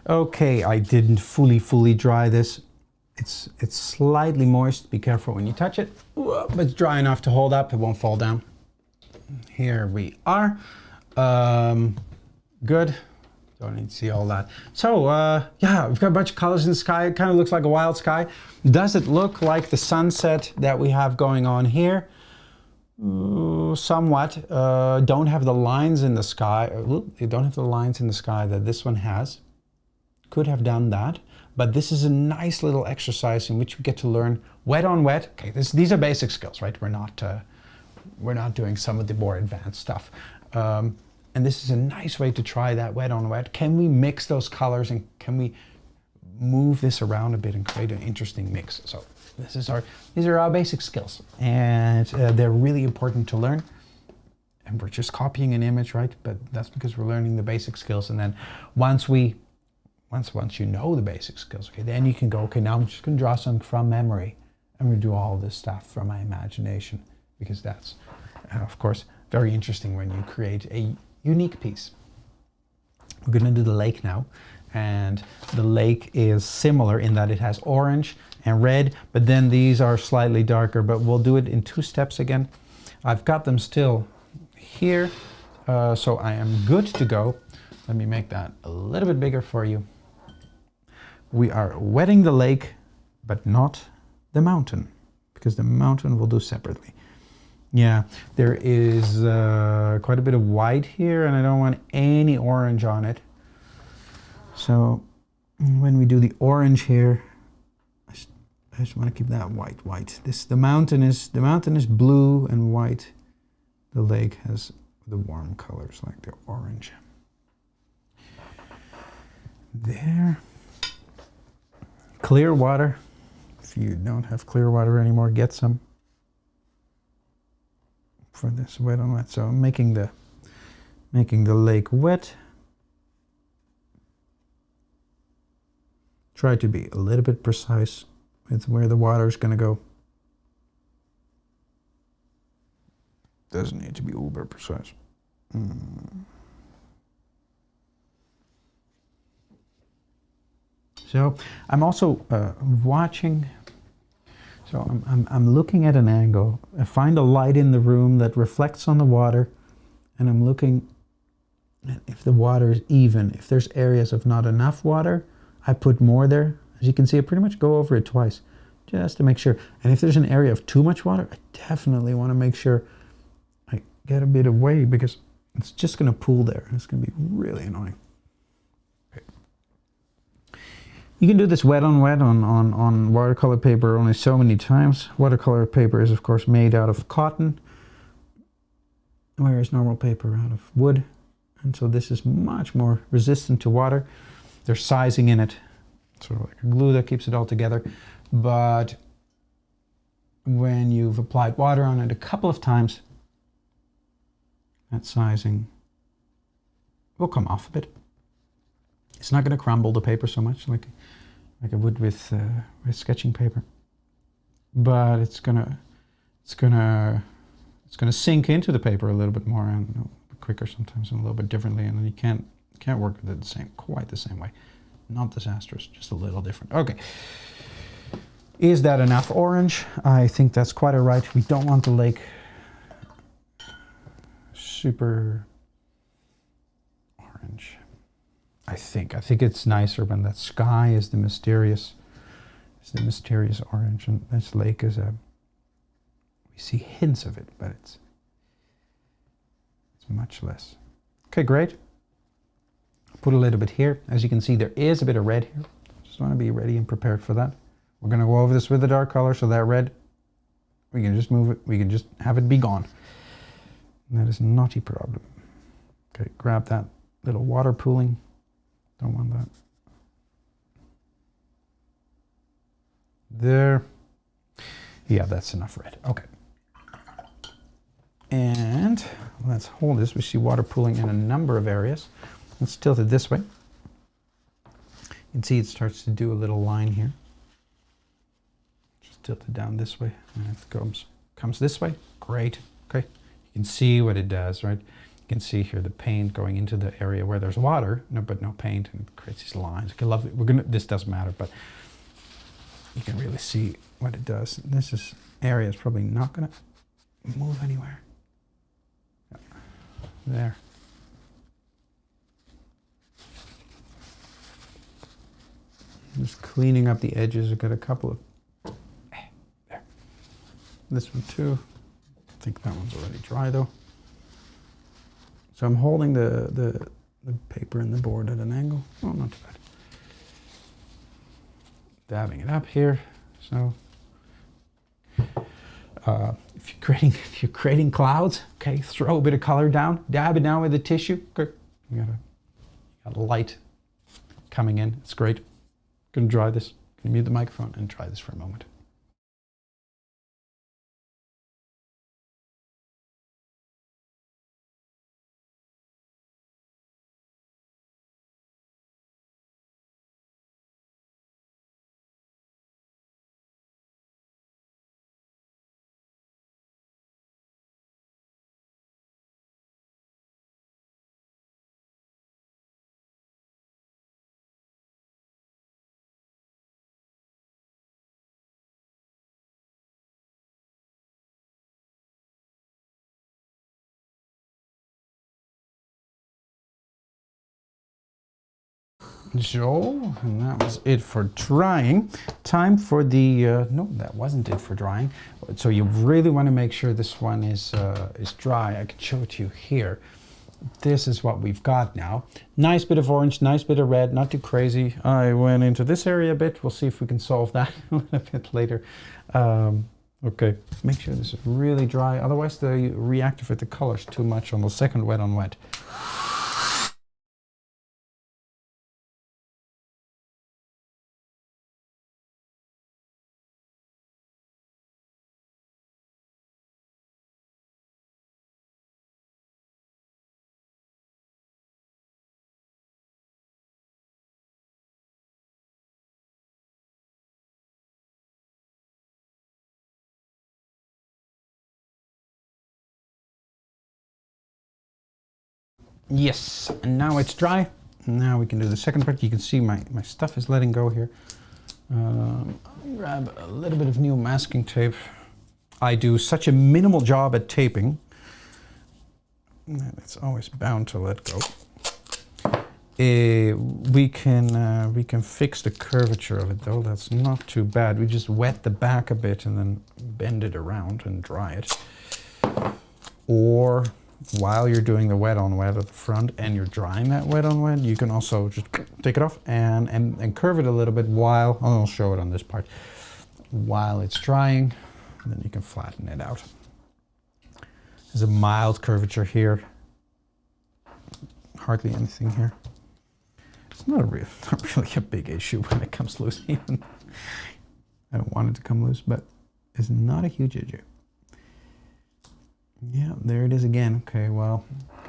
Okay, I didn't fully dry this. It's slightly moist. Be careful when you touch it. But it's dry enough to hold up. It won't fall down. Here we are. Good. Don't need to see all that. So, yeah, we've got a bunch of colors in the sky. It kind of looks like a wild sky. Does it look like the sunset that we have going on here? Somewhat. Don't have the lines in the sky. You don't have the lines in the sky that this one has. Could have done that, but this is a nice little exercise in which we get to learn wet on wet. Okay, these are basic skills, right? We're not doing some of the more advanced stuff, and this is a nice way to try that wet on wet. Can we mix those colors, and can we move this around a bit and create an interesting mix? So these are our basic skills, and they're really important to learn. And we're just copying an image, right? But that's because we're learning the basic skills, and then once you know the basic skills, okay, then you can go, okay, now I'm just going to draw some from memory. I'm going to do all this stuff from my imagination, because that's, of course, very interesting when you create a unique piece. We're going to do the lake now, and the lake is similar in that it has orange and red, but then these are slightly darker, but we'll do it in 2 steps again. I've got them still here, so I am good to go. Let me make that a little bit bigger for you. We are wetting the lake, but not the mountain, because the mountain we'll do separately. Yeah, there is quite a bit of white here, and I don't want any orange on it. So when we do the orange here, I just want to keep that white. The mountain is blue and white. The lake has the warm colors like the orange. There. Clear water. If you don't have clear water anymore, get some for this wet on wet. So I'm making the lake wet. Try to be a little bit precise with where the water is going to go. Doesn't need to be uber precise. So I'm also watching. So I'm looking at an angle. I find a light in the room that reflects on the water, and I'm looking at if the water is even. If there's areas of not enough water, I put more there. As you can see, I pretty much go over it twice, just to make sure. And if there's an area of too much water, I definitely want to make sure I get a bit away, because it's just going to pool there. It's going to be really annoying. You can do this wet on wet on watercolor paper only so many times. Watercolor paper is of course made out of cotton, whereas normal paper out of wood. And so this is much more resistant to water. There's sizing in it, sort of like a glue that keeps it all together. But when you've applied water on it a couple of times, that sizing will come off a bit. It's not going to crumble the paper so much like it would with sketching paper, but it's gonna sink into the paper a little bit more and quicker sometimes and a little bit differently, and then you can't work with it quite the same way. Not disastrous, just a little different. Okay. Is that enough orange? I think that's quite all right. We don't want the lake super orange. I think it's nicer when that sky is the mysterious orange, and this lake is we see hints of it, but it's much less. Okay, great. Put a little bit here. As you can see, there is a bit of red here. Just want to be ready and prepared for that. We're going to go over this with the dark color, so that red, we can just move it. We can just have it be gone. And that is not a problem. Okay, grab that little water pooling. Don't want that. There. Yeah, that's enough red. Okay. And let's hold this. We see water pooling in a number of areas. Let's tilt it this way. You can see it starts to do a little line here. Just tilt it down this way, and it comes this way. Great. Okay. You can see what it does, right? You can see here the paint going into the area where there's water, but no paint, and it creates these lines. I love it. This doesn't matter, but you can really see what it does. This area is probably not going to move anywhere. There. Just cleaning up the edges. I've got a couple of there. This one too. I think that one's already dry though. So I'm holding the paper and the board at an angle. Oh, not too bad. Dabbing it up here. So if you're creating clouds, okay, throw a bit of color down, dab it down with a tissue. Okay. You got a light coming in. It's great. Gonna dry this. Gonna mute the microphone and try this for a moment. So, and that was it for drying. Time for the, no, that wasn't it for drying. So you really want to make sure this one is dry. I can show it to you here. This is what we've got now. Nice bit of orange, nice bit of red, not too crazy. I went into this area a bit. We'll see if we can solve that a little bit later. Okay, make sure this is really dry. Otherwise, they reactivate the colors too much on the second wet on wet. Yes, and now it's dry. Now we can do the second part. You can see my stuff is letting go here. I'll grab a little bit of new masking tape. I do such a minimal job at taping that it's always bound to let go. We can fix the curvature of it though. That's not too bad. We just wet the back a bit and then bend it around and dry it. Or while you're doing the wet on wet at the front and you're drying that wet on wet, you can also just take it off and curve it a little bit while, I'll show it on this part, while it's drying, and then you can flatten it out. There's a mild curvature here. Hardly anything here. It's not really a big issue when it comes loose even. I don't want it to come loose, but it's not a huge issue. Yeah, there it is again. Okay, well,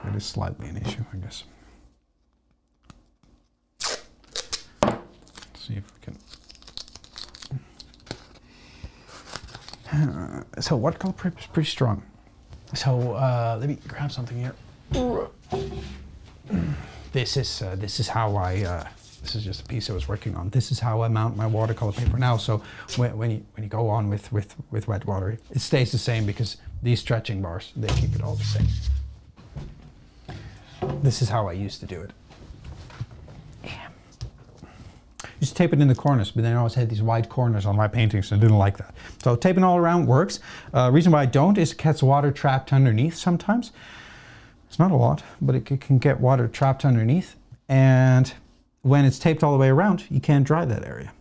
it is slightly an issue, I guess. Let's see if we can. So watercolor prep is pretty strong. So let me grab something here. This is how I. This is just a piece I was working on. This is how I mount my watercolor paper now. So when you go on with wet water, it stays the same because these stretching bars, they keep it all the same. This is how I used to do it. Yeah. Used to tape it in the corners, but then I always had these wide corners on my paintings and I didn't like that. So taping all around works. Reason why I don't is it gets water trapped underneath sometimes. It's not a lot, but it can get water trapped underneath. And when it's taped all the way around, you can't dry that area.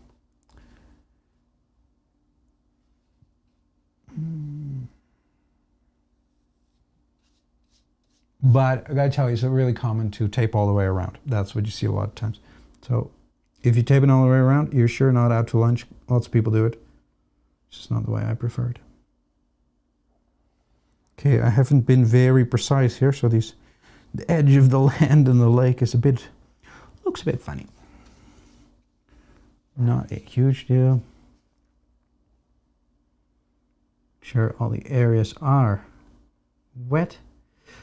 But I gotta tell you, it's really common to tape all the way around. That's what you see a lot of times. So if you tape it all the way around, you're sure not out to lunch. Lots of people do it. It's just not the way I prefer it. Okay, I haven't been very precise here, so the edge of the land and the lake is looks a bit funny. Not a huge deal. Sure, all the areas are wet.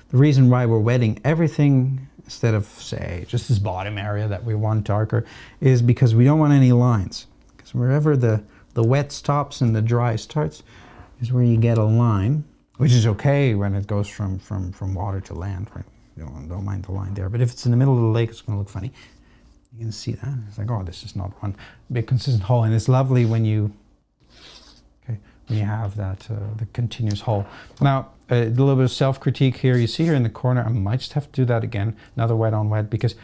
The reason why we're wetting everything instead of, say, just this bottom area that we want darker is because we don't want any lines. Because wherever the wet stops and the dry starts is where you get a line, which is okay when it goes from water to land, right? Don't mind the line there. But if it's in the middle of the lake, it's going to look funny. You can see that. It's like, oh, this is not one big consistent hole. And it's lovely when you have that, the continuous hole. Now, a little bit of self-critique here. You see here in the corner, I might just have to do that again. Another wet on wet because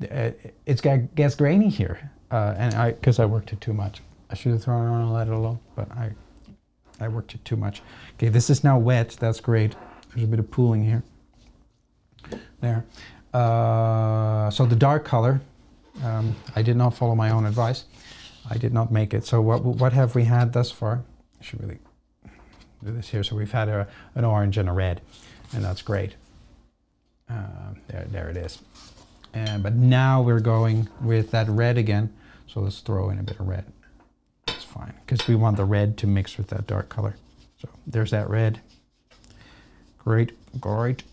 it gets grainy here. Because I worked it too much. I should have thrown it on and let it alone, but I worked it too much. Okay, this is now wet. That's great. There's a bit of pooling here. There. So the dark color, I did not follow my own advice. I did not make it. So what have we had thus far? I should really do this here. So we've had an orange and a red, and that's great. There it is. But now we're going with that red again. So let's throw in a bit of red. That's fine, because we want the red to mix with that dark color. So there's that red. Great, great.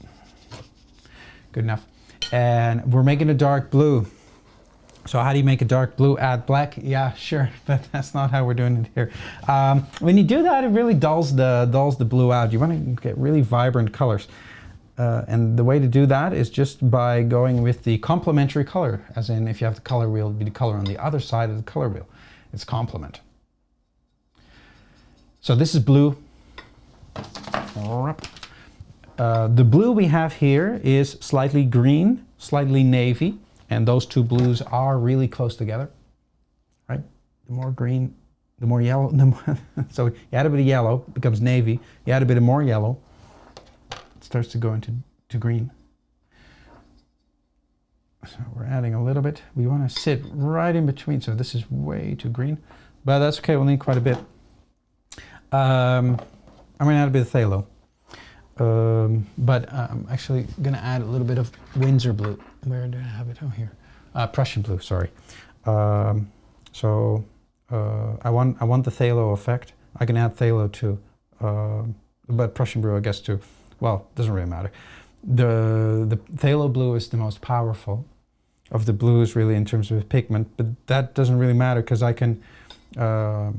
Good enough. And we're making a dark blue. So how do you make a dark blue? Add black? Yeah, sure, but that's not how we're doing it here. When you do that, it really dulls the blue out. You want to get really vibrant colors. And the way to do that is just by going with the complementary color, as in if you have the color wheel, it'd be the color on the other side of the color wheel. It's complement. So this is blue. The blue we have here is slightly green, slightly navy, and those two blues are really close together, right? The more green, the more yellow. So you add a bit of yellow, it becomes navy. You add a bit of more yellow, it starts to go into green. So we're adding a little bit. We want to sit right in between. So this is way too green, but that's okay. We'll need quite a bit. I'm going to add a bit of phthalo. But I'm actually going to add a little bit of Windsor blue. Where do I have it? Oh, here. Prussian blue, sorry. I want the phthalo effect. I can add phthalo too. But Prussian blue, I guess, too. Well, doesn't really matter. The phthalo blue is the most powerful of the blues, really, in terms of pigment. But that doesn't really matter because I can I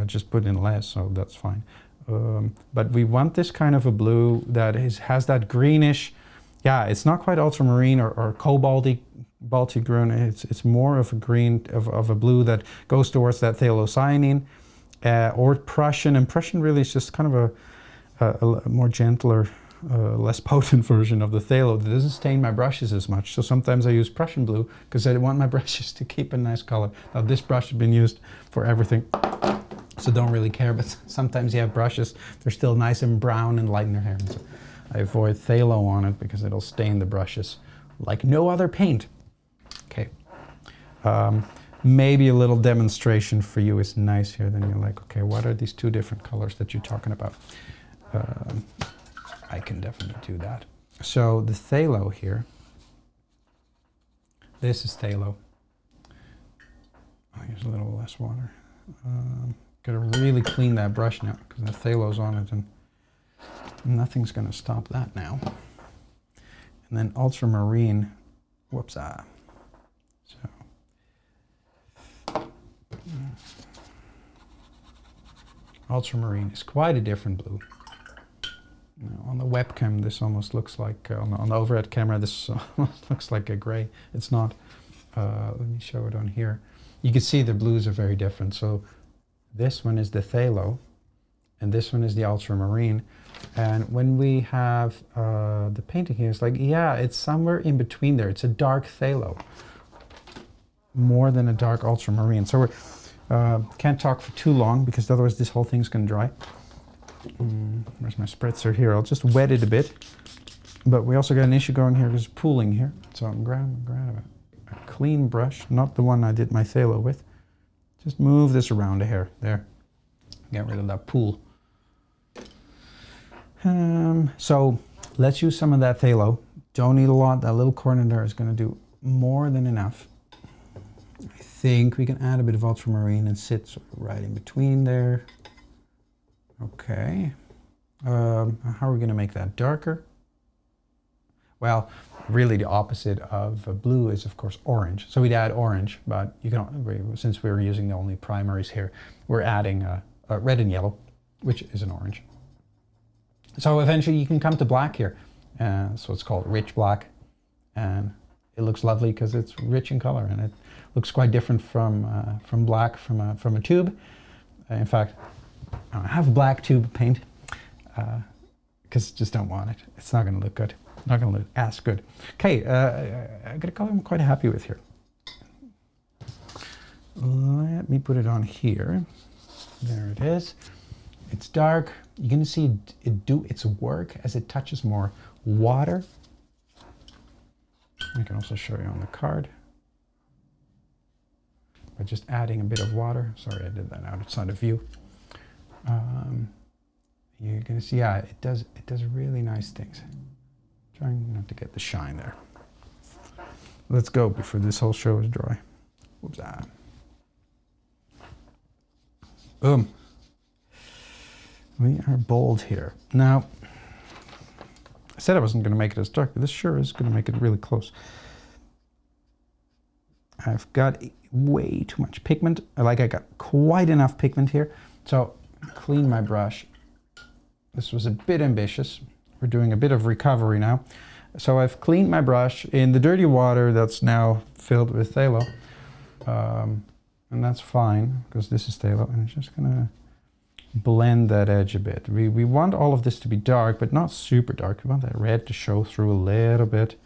just put in less, so that's fine. But we want this kind of a blue that has that greenish, yeah, it's not quite ultramarine or cobalty green. It's more of a green, of a blue that goes towards that phthalocyanine or Prussian. And Prussian really is just kind of a more gentler less potent version of the phthalo that doesn't stain my brushes as much. So sometimes I use Prussian blue because I want my brushes to keep a nice color. Now this brush has been used for everything, so don't really care, but sometimes you have brushes, they're still nice and brown and light in their hair. So I avoid phthalo on it because it'll stain the brushes like no other paint. Okay. Maybe a little demonstration for you is nice here. Then you're like, okay, what are these two different colors that you're talking about? I can definitely do that. So the phthalo here, this is phthalo. I'll use a little less water. Gotta really clean that brush now because the phthalo's on it and nothing's gonna stop that now. And then ultramarine, whoops, ultramarine is quite a different blue. Now, on the webcam, this almost looks like, on the overhead camera, this almost looks like a gray. It's not. Let me show it on here. You can see the blues are very different. So this one is the phthalo, and this one is the ultramarine. And when we have the painting here, it's like, yeah, it's somewhere in between there. It's a dark phthalo, more than a dark ultramarine. So we're can't talk for too long because otherwise this whole thing's gonna dry. Where's my spritzer here? I'll just wet it a bit. But we also got an issue going here. There's pooling here. So I'm grabbing a clean brush, not the one I did my phthalo with. Just move this around a hair. There. Get rid of that pool. So let's use some of that phthalo. Don't need a lot. That little corner there is going to do more than enough. I think we can add a bit of ultramarine and sit sort of right in between there. Okay. How are we going to make that darker? Well, really the opposite of blue is of course orange. So we'd add orange, but you can, since we're using the only primaries here, we're adding red and yellow, which is an orange. So eventually you can come to black here. So it's called rich black, and it looks lovely because it's rich in color, and it looks quite different from black from a tube. In fact, I have black tube paint because just don't want it. It's not going to look good. Not going to look as good. Okay, I got a color I'm quite happy with here. Let me put it on here. There it is. It's dark. You're going to see it do its work as it touches more water. I can also show you on the card. By just adding a bit of water. Sorry, I did that outside of view. You're going to see, yeah, it does really nice things. Trying not to get the shine there. Let's go before this whole show is dry. Whoops. Boom. We are bold here. Now, I said I wasn't going to make it as dark, but this sure is going to make it really close. I've got way too much pigment. I got quite enough pigment here. So clean my brush. This was a bit ambitious. We're doing a bit of recovery now. So I've cleaned my brush in the dirty water that's now filled with phthalo. And that's fine because this is phthalo, and I'm just gonna blend that edge a bit. We want all of this to be dark, but not super dark. We want that red to show through a little bit.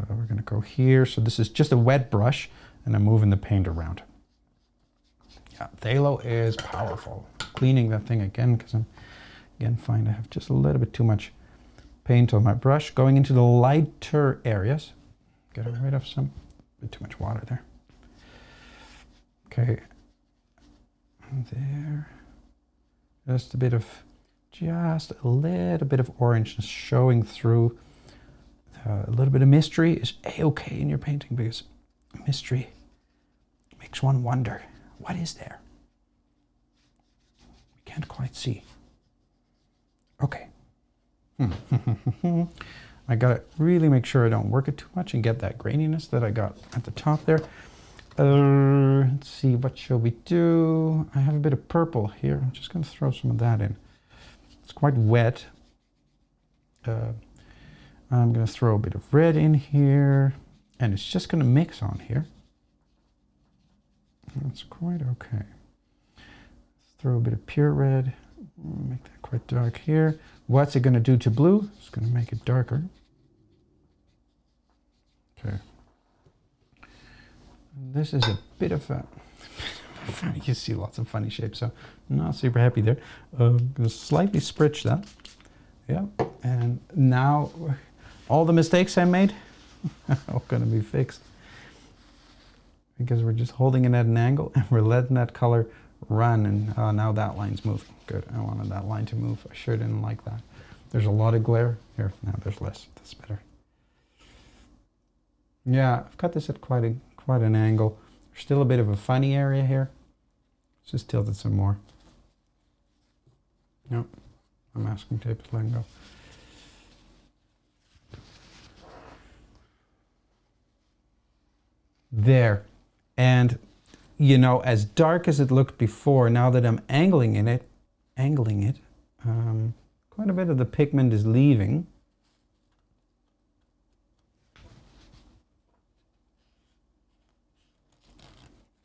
We're gonna go here. So this is just a wet brush, and I'm moving the paint around. Yeah, phthalo is powerful. Cleaning that thing again because I'm again find I have just a little bit too much paint on my brush. Going into the lighter areas. Getting rid of some bit too much water there. Okay, there. Just a little bit of orange showing through. A little bit of mystery is a-okay in your painting because mystery makes one wonder, what is there? We can't quite see. Okay. I gotta really make sure I don't work it too much and get that graininess that I got at the top there. Let's see, what shall we do? I have a bit of purple here. I'm just gonna throw some of that in. It's quite wet. I'm gonna throw a bit of red in here, and it's just gonna mix on here. That's quite okay. Let's throw a bit of pure red Make that quite dark here. What's it going to do to blue? It's going to make it darker. Okay. This is a bit of a... You see lots of funny shapes, so I'm not super happy there. I'm going to slightly spritz that. Yeah. And now all the mistakes I made are going to be fixed. Because we're just holding it at an angle and we're letting that color run, and now that line's moving. Good, I wanted that line to move. I sure didn't like that. There's a lot of glare. Here, now there's less. That's better. Yeah, I've got this at quite an angle. There's still a bit of a funny area here. Let's just tilt it some more. Nope, my masking tape is letting go. There. And, you know, as dark as it looked before, now that I'm angling it, quite a bit of the pigment is leaving.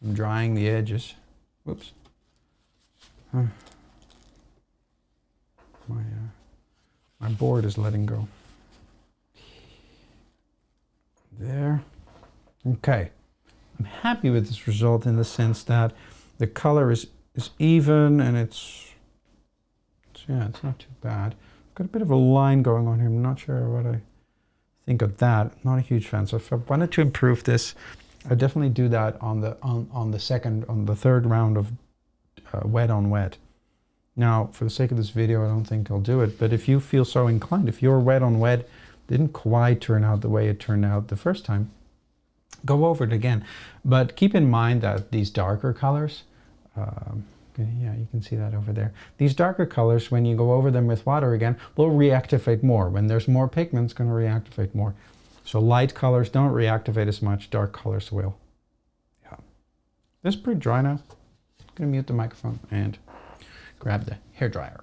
I'm drying the edges. Whoops. My board is letting go. There. Okay. I'm happy with this result in the sense that the color is even, and it's not too bad. I've got a bit of a line going on here. I'm not sure what I think of that. I'm not a huge fan. So if I wanted to improve this, I'd definitely do that on the third round of wet on wet. Now, for the sake of this video, I don't think I'll do it. But if you feel so inclined, if your wet on wet didn't quite turn out the way it turned out the first time, go over it again. But keep in mind that these darker colors, yeah, you can see that over there. These darker colors, when you go over them with water again, will reactivate more. When there's more pigment, it's going to reactivate more. So light colors don't reactivate as much, dark colors will. Yeah. This is pretty dry now. I'm going to mute the microphone and grab the hairdryer.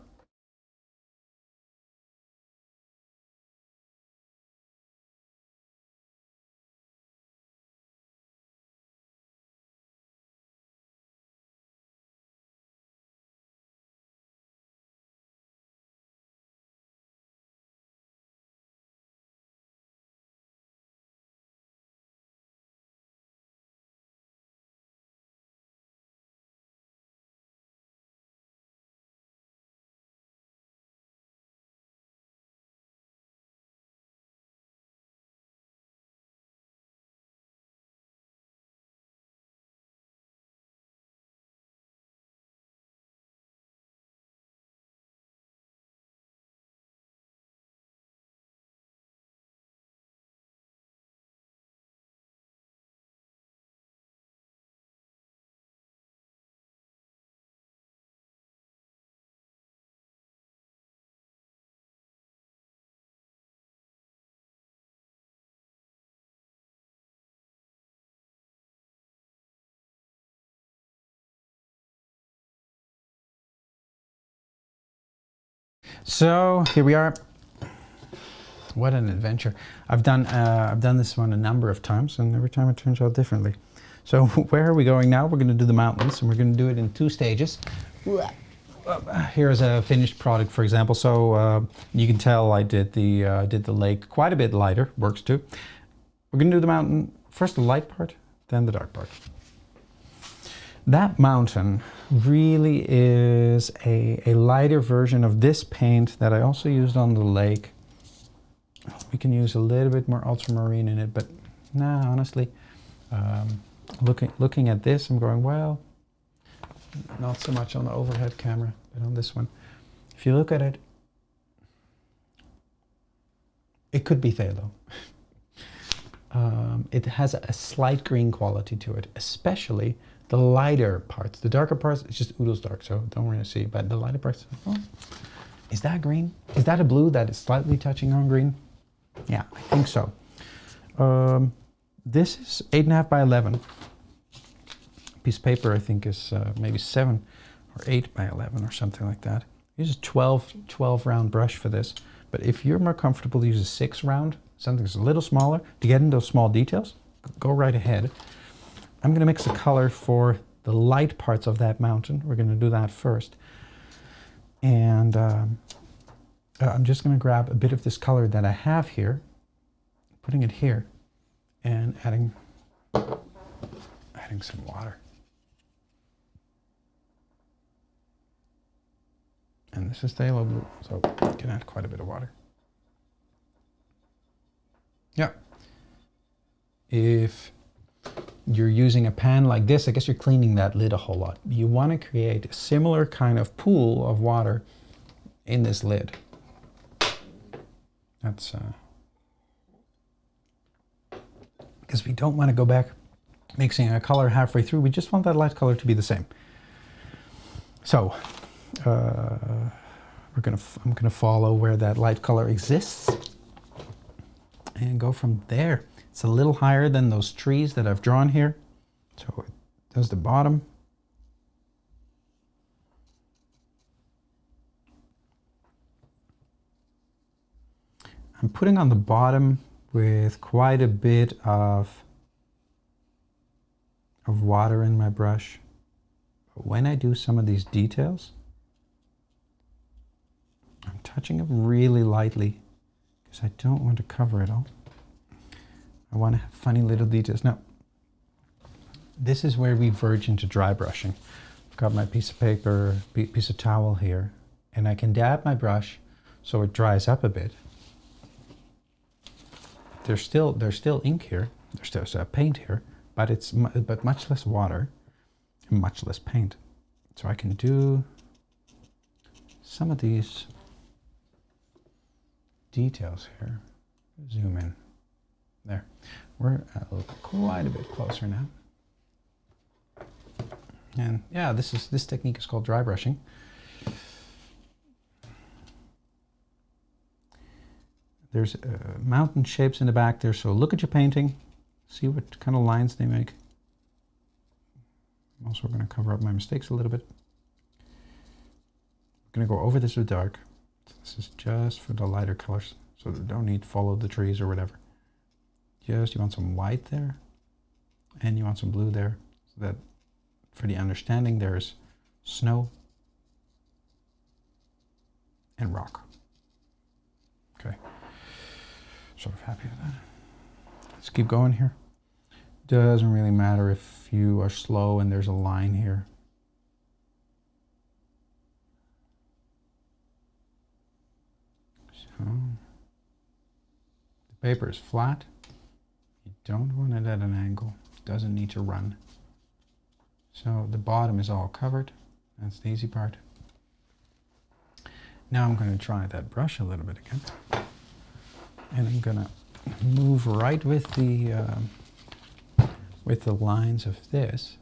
So here we are. What an adventure. I've done this one a number of times, and every time it turns out differently. So where are we going now? We're going to do the mountains, and we're going to do it in 2 stages. Here's a finished product, for example. So you can tell I did the lake quite a bit lighter. Works too. We're going to do the mountain, first the light part, then the dark part. That mountain really is a lighter version of this paint that I also used on the lake. We can use a little bit more ultramarine in it, but nah, honestly, looking at this, I'm going, well, not so much on the overhead camera, but on this one. If you look at it, it could be phthalo. It has a slight green quality to it, especially the lighter parts. The darker parts, it's just oodles dark, so don't really see. But the lighter parts, oh, is that green? Is that a blue that is slightly touching on green? Yeah, I think so. This is 8.5 by 11. Piece of paper, I think, is maybe 7 or 8 by 11 or something like that. Use a 12 round brush for this. But if you're more comfortable to use a 6 round, something that's a little smaller, to get into those small details, go right ahead. I'm going to mix the color for the light parts of that mountain. We're going to do that first. And I'm just going to grab a bit of this color that I have here, putting it here, and adding some water. And this is phthalo blue, so you can add quite a bit of water. Yeah. If you're using a pan like this, I guess you're cleaning that lid a whole lot. You want to create a similar kind of pool of water in this lid. That's because we don't want to go back mixing a color halfway through. We just want that light color to be the same. So I'm gonna follow where that light color exists and go from there. It's a little higher than those trees that I've drawn here, so it does the bottom. I'm putting on the bottom with quite a bit of water in my brush. But when I do some of these details, I'm touching it really lightly because I don't want to cover it all. I want to have funny little details. Now, this is where we verge into dry brushing. I've got my piece of paper, piece of towel here, and I can dab my brush so it dries up a bit. There's still ink here, there's still paint here, but it's much less water and much less paint. So I can do some of these details here. Zoom in. There. We're quite a bit closer now. And yeah, this technique is called dry brushing. There's mountain shapes in the back there, so look at your painting, see what kind of lines they make. I'm also going to cover up my mistakes a little bit. I'm going to go over this with dark. This is just for the lighter colors, so they don't need to follow the trees or whatever. Just, you want some white there, and you want some blue there, so that for the understanding there's snow and rock. Okay. Sort of happy with that. Let's keep going here. Doesn't really matter if you are slow and there's a line here. So the paper is flat. You don't want it at an angle. It doesn't need to run. So the bottom is all covered. That's the easy part. Now I'm going to try that brush a little bit again. And I'm going to move right with the lines of this.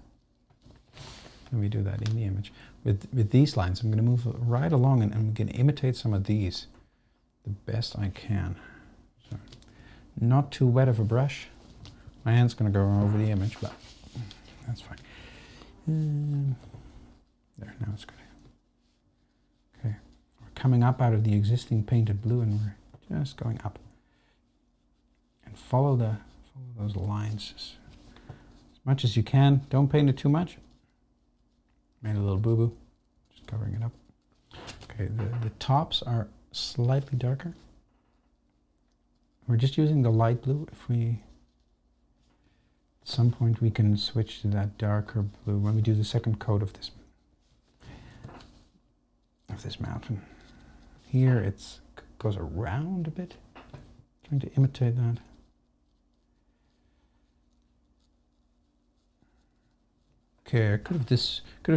Let me do that in the image. With these lines, I'm going to move right along, and I'm going to imitate some of these the best I can. So, not too wet of a brush. My hand's going to go over the image, but that's fine. There, now it's good. Okay, we're coming up out of the existing painted blue, and we're just going up. And follow those lines as much as you can. Don't paint it too much. Made a little boo-boo. Just covering it up. Okay, the tops are slightly darker. We're just using the light blue. If we, at some point, we can switch to that darker blue when we do the second coat of this mountain. Here it goes around a bit. Trying to imitate that. Okay, I could have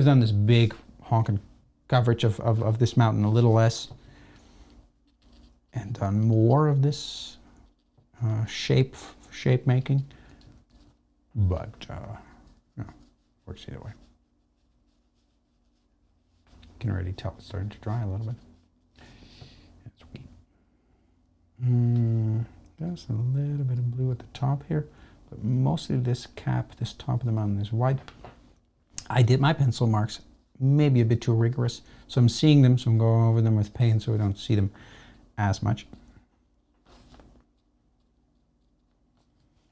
done this big honking coverage of this mountain a little less, and done more of this shape making, but no, works either way. You can already tell it's starting to dry a little bit. That's sweet. Just a little bit of blue at the top here, but mostly this top of the mountain is white. I did my pencil marks maybe a bit too rigorous, so I'm seeing them, so I'm going over them with paint so I don't see them as much.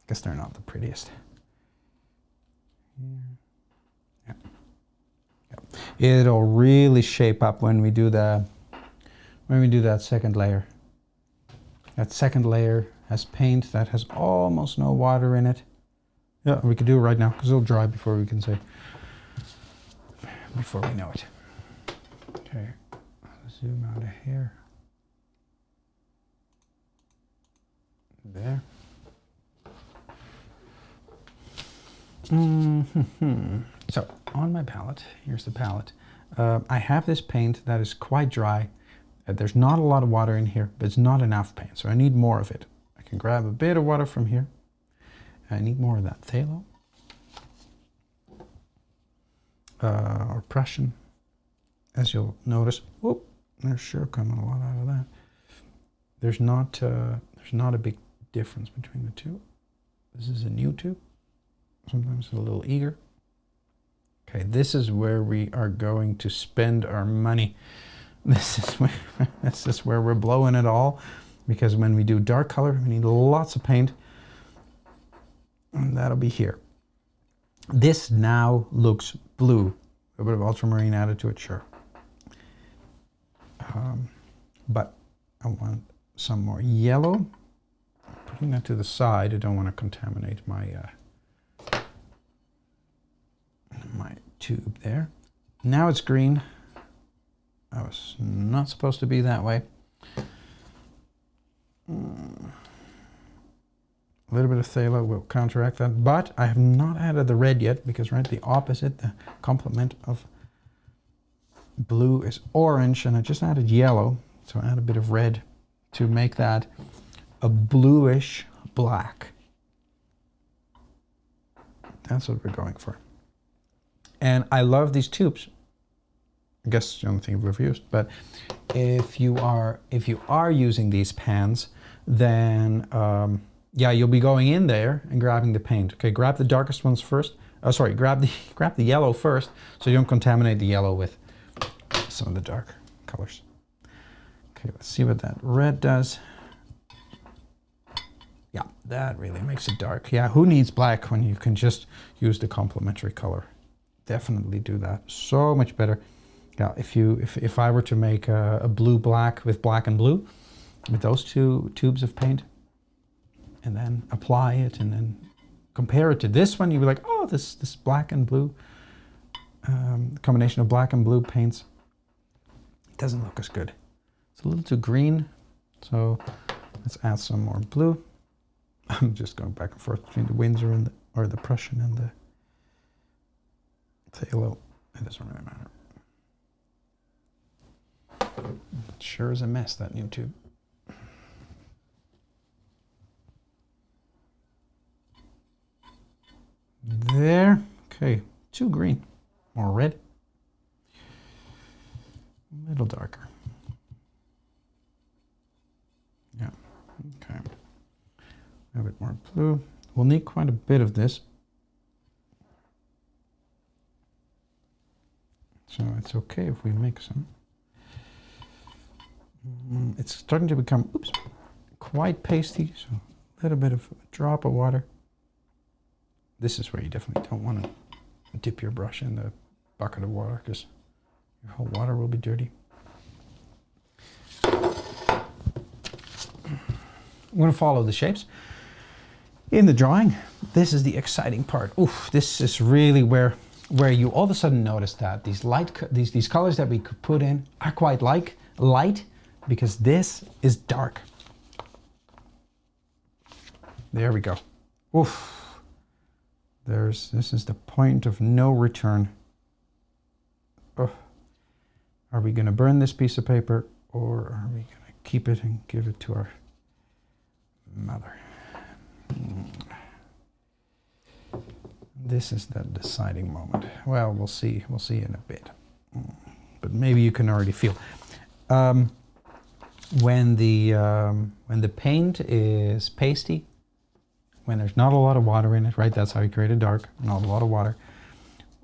Guess they're not the prettiest. Yeah. Yep. It'll really shape up when we do that second layer. That second layer has paint that has almost no water in it. Yeah, we could do it right now because it'll dry before we can say, before we know it. Okay, zoom out of here. There. So on my palette, here's the palette. I have this paint that is quite dry. There's not a lot of water in here, but it's not enough paint, so I need more of it. I can grab a bit of water from here. I need more of that phthalo or Prussian, as you'll notice. Whoop, there's sure coming a lot out of that. There's not a big difference between the two. This is a new tube. Sometimes a little eager. Okay, this is where we are going to spend our money. This is where we're blowing it all, because when we do dark color, we need lots of paint, and that'll be here. This now looks blue. A bit of ultramarine added to it, sure. But I want some more yellow. Putting that to the side, I don't want to contaminate my my tube there. Now it's green. I was not supposed to be that way. A little bit of phthalo will counteract that, but I have not added the red yet because right, the opposite, the complement of blue is orange, and I just added yellow, so I add a bit of red to make that a bluish black. That's what we're going for. And I love these tubes. I guess it's the only thing we've used, but if you are using these pans, then yeah, you'll be going in there and grabbing the paint. Okay, grab the darkest ones first. Oh, sorry, grab the yellow first, so you don't contaminate the yellow with some of the dark colors. Okay, let's see what that red does. Yeah, that really makes it dark. Yeah, who needs black when you can just use the complementary color? Definitely do that. So much better. Yeah, if I were to make a blue black with black and blue with those two tubes of paint, and then apply it and then compare it to this one, you'd be like, oh, this black and blue combination of black and blue paints, it doesn't look as good. It's a little too green, so let's add some more blue. I'm just going back and forth between the Windsor and the Prussian and the phthalo. It doesn't really matter. It sure is a mess, that new tube. There. Okay, too green. More red. A little darker. Yeah, okay. A bit more blue. We'll need quite a bit of this. So it's okay if we make some. It's starting to become, oops, quite pasty, so a little bit of a drop of water. This is where you definitely don't want to dip your brush in the bucket of water, because your whole water will be dirty. I'm going to follow the shapes. In the drawing, this is the exciting part. Oof, this is really where you all of a sudden notice that these colors that we could put in are quite light, because this is dark. There we go. Oof. This is the point of no return. Oh. Are we going to burn this piece of paper, or are we going to keep it and give it to our mother? This is the deciding moment. Well, we'll see. We'll see in a bit. But maybe you can already feel. When the paint is pasty, when there's not a lot of water in it, right? That's how you create a dark, not a lot of water.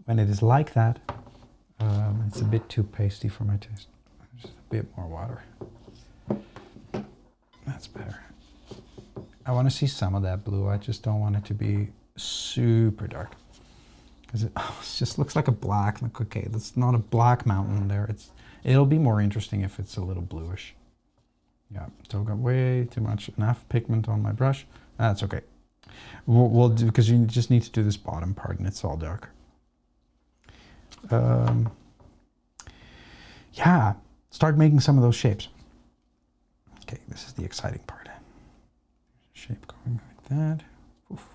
When it is like that, it's a bit too pasty for my taste. Just a bit more water. That's better. I want to see some of that blue. I just don't want it to be super dark. because it just looks like a black. Like, okay, that's not a black mountain there. It'll be more interesting if it's a little bluish. Yeah, so I've got way too much, enough pigment on my brush. That's okay. We'll do, because you just need to do this bottom part and it's all dark. Yeah, start making some of those shapes. Okay, this is the exciting part. Shape going like that. Oof,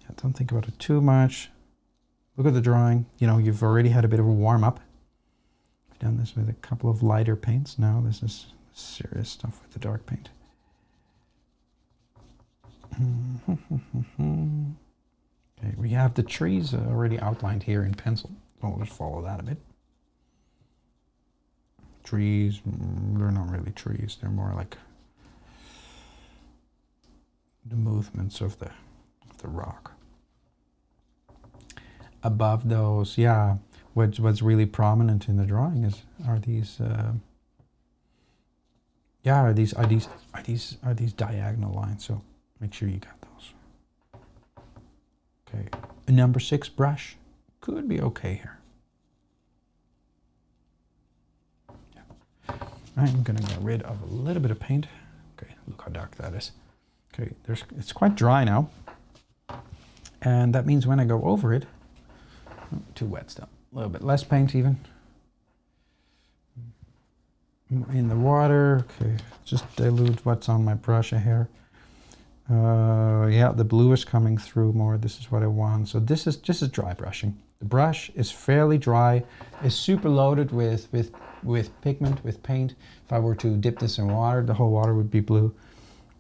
yeah, don't think about it too much. Look at the drawing. You know, you've already had a bit of a warm up. I've done this with a couple of lighter paints. Now this is serious stuff with the dark paint. Okay, we have the trees already outlined here in pencil. So we'll just follow that a bit. Trees, they're not really trees. They're more like the movements of the rock. Above those, yeah, what's really prominent in the drawing are these diagonal lines. So make sure you got those. Okay, a number 6 brush could be okay here. Yeah. I'm gonna get rid of a little bit of paint. Okay, look how dark that is. Okay, it's quite dry now, and that means when I go over it, too wet still. A little bit less paint even. In the water, okay, just dilute what's on my brush a hair. Yeah, the blue is coming through more. This is what I want. So this is dry brushing. The brush is fairly dry. It's super loaded with pigment, with paint. If I were to dip this in water, the whole water would be blue.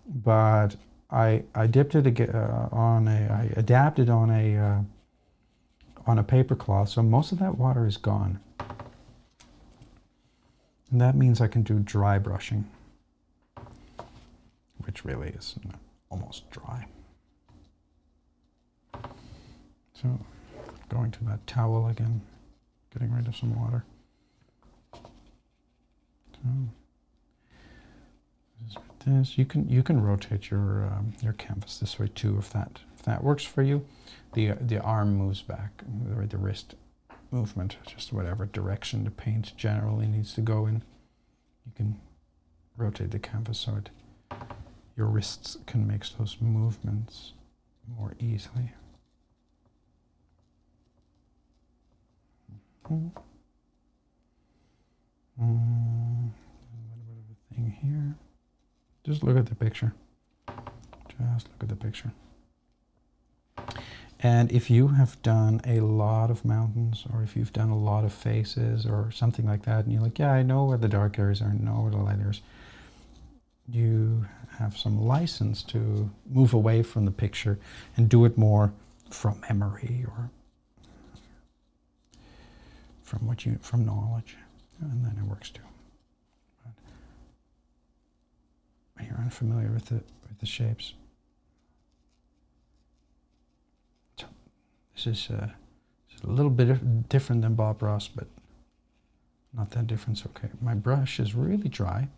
But I dipped it I adapted on a paper cloth, so most of that water is gone. And that means I can do dry brushing, which really is almost dry. So going to that towel again, getting rid of some water. So this, you can rotate your canvas this way too if that works for you. The arm moves back, or the wrist movement, just whatever direction the paint generally needs to go in. You can rotate the canvas so your wrists can make those movements more easily. A little bit of a thing here. Just look at the picture. Just look at the picture. And if you have done a lot of mountains, or if you've done a lot of faces or something like that, and you're like, yeah, I know where the dark areas are, I know where the light areas, you have some license to move away from the picture and do it more from memory or from knowledge, and then it works too. But when you're unfamiliar with the shapes, this is a little bit different than Bob Ross, but not that different. So, okay, my brush is really dry,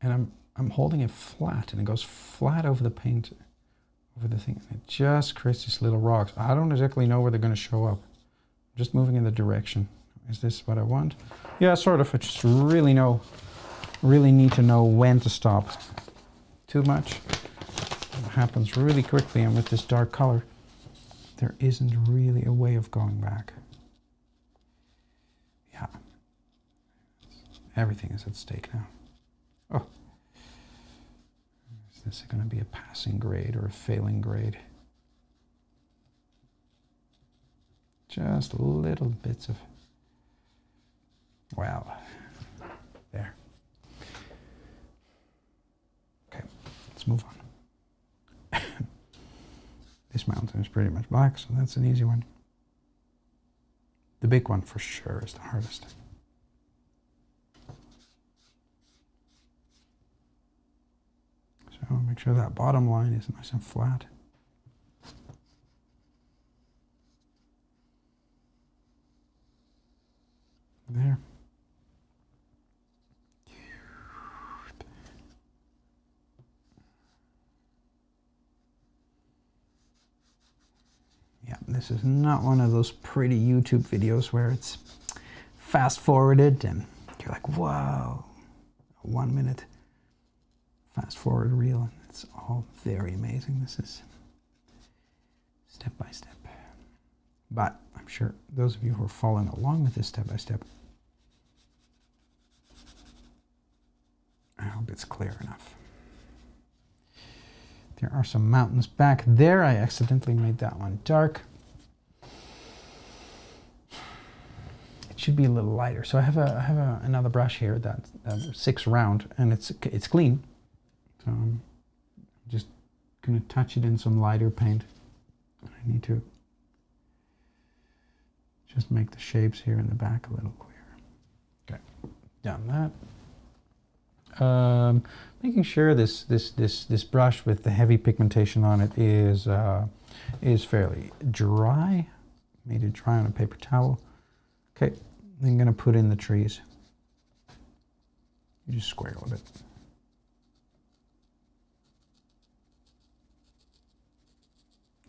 and I'm holding it flat, and it goes flat over the paint, over the thing, and it just creates these little rocks. I don't exactly know where they're going to show up. I'm just moving in the direction. Is this what I want? Yeah, sort of. I just really need to know when to stop. Too much. It happens really quickly, and with this dark color, there isn't really a way of going back. Yeah. Everything is at stake now. Oh. Is this going to be a passing grade or a failing grade? Just little bits of... Wow. There. Okay, let's move on. This mountain is pretty much black, so that's an easy one. The big one for sure is the hardest. So make sure that bottom line is nice and flat. There. This is not one of those pretty YouTube videos where it's fast forwarded and you're like, wow, 1 minute fast forward reel. It's all very amazing. This is step by step. But I'm sure those of you who are following along with this step by step, I hope it's clear enough. There are some mountains back there. I accidentally made that one dark. It should be a little lighter. So I have another brush here that's 6 round, and it's clean. So I'm just gonna touch it in some lighter paint. I need to just make the shapes here in the back a little clearer. Okay, done that. Making sure this brush with the heavy pigmentation on it is fairly dry. Made it dry on a paper towel. Okay, I'm gonna put in the trees. You just square a little bit.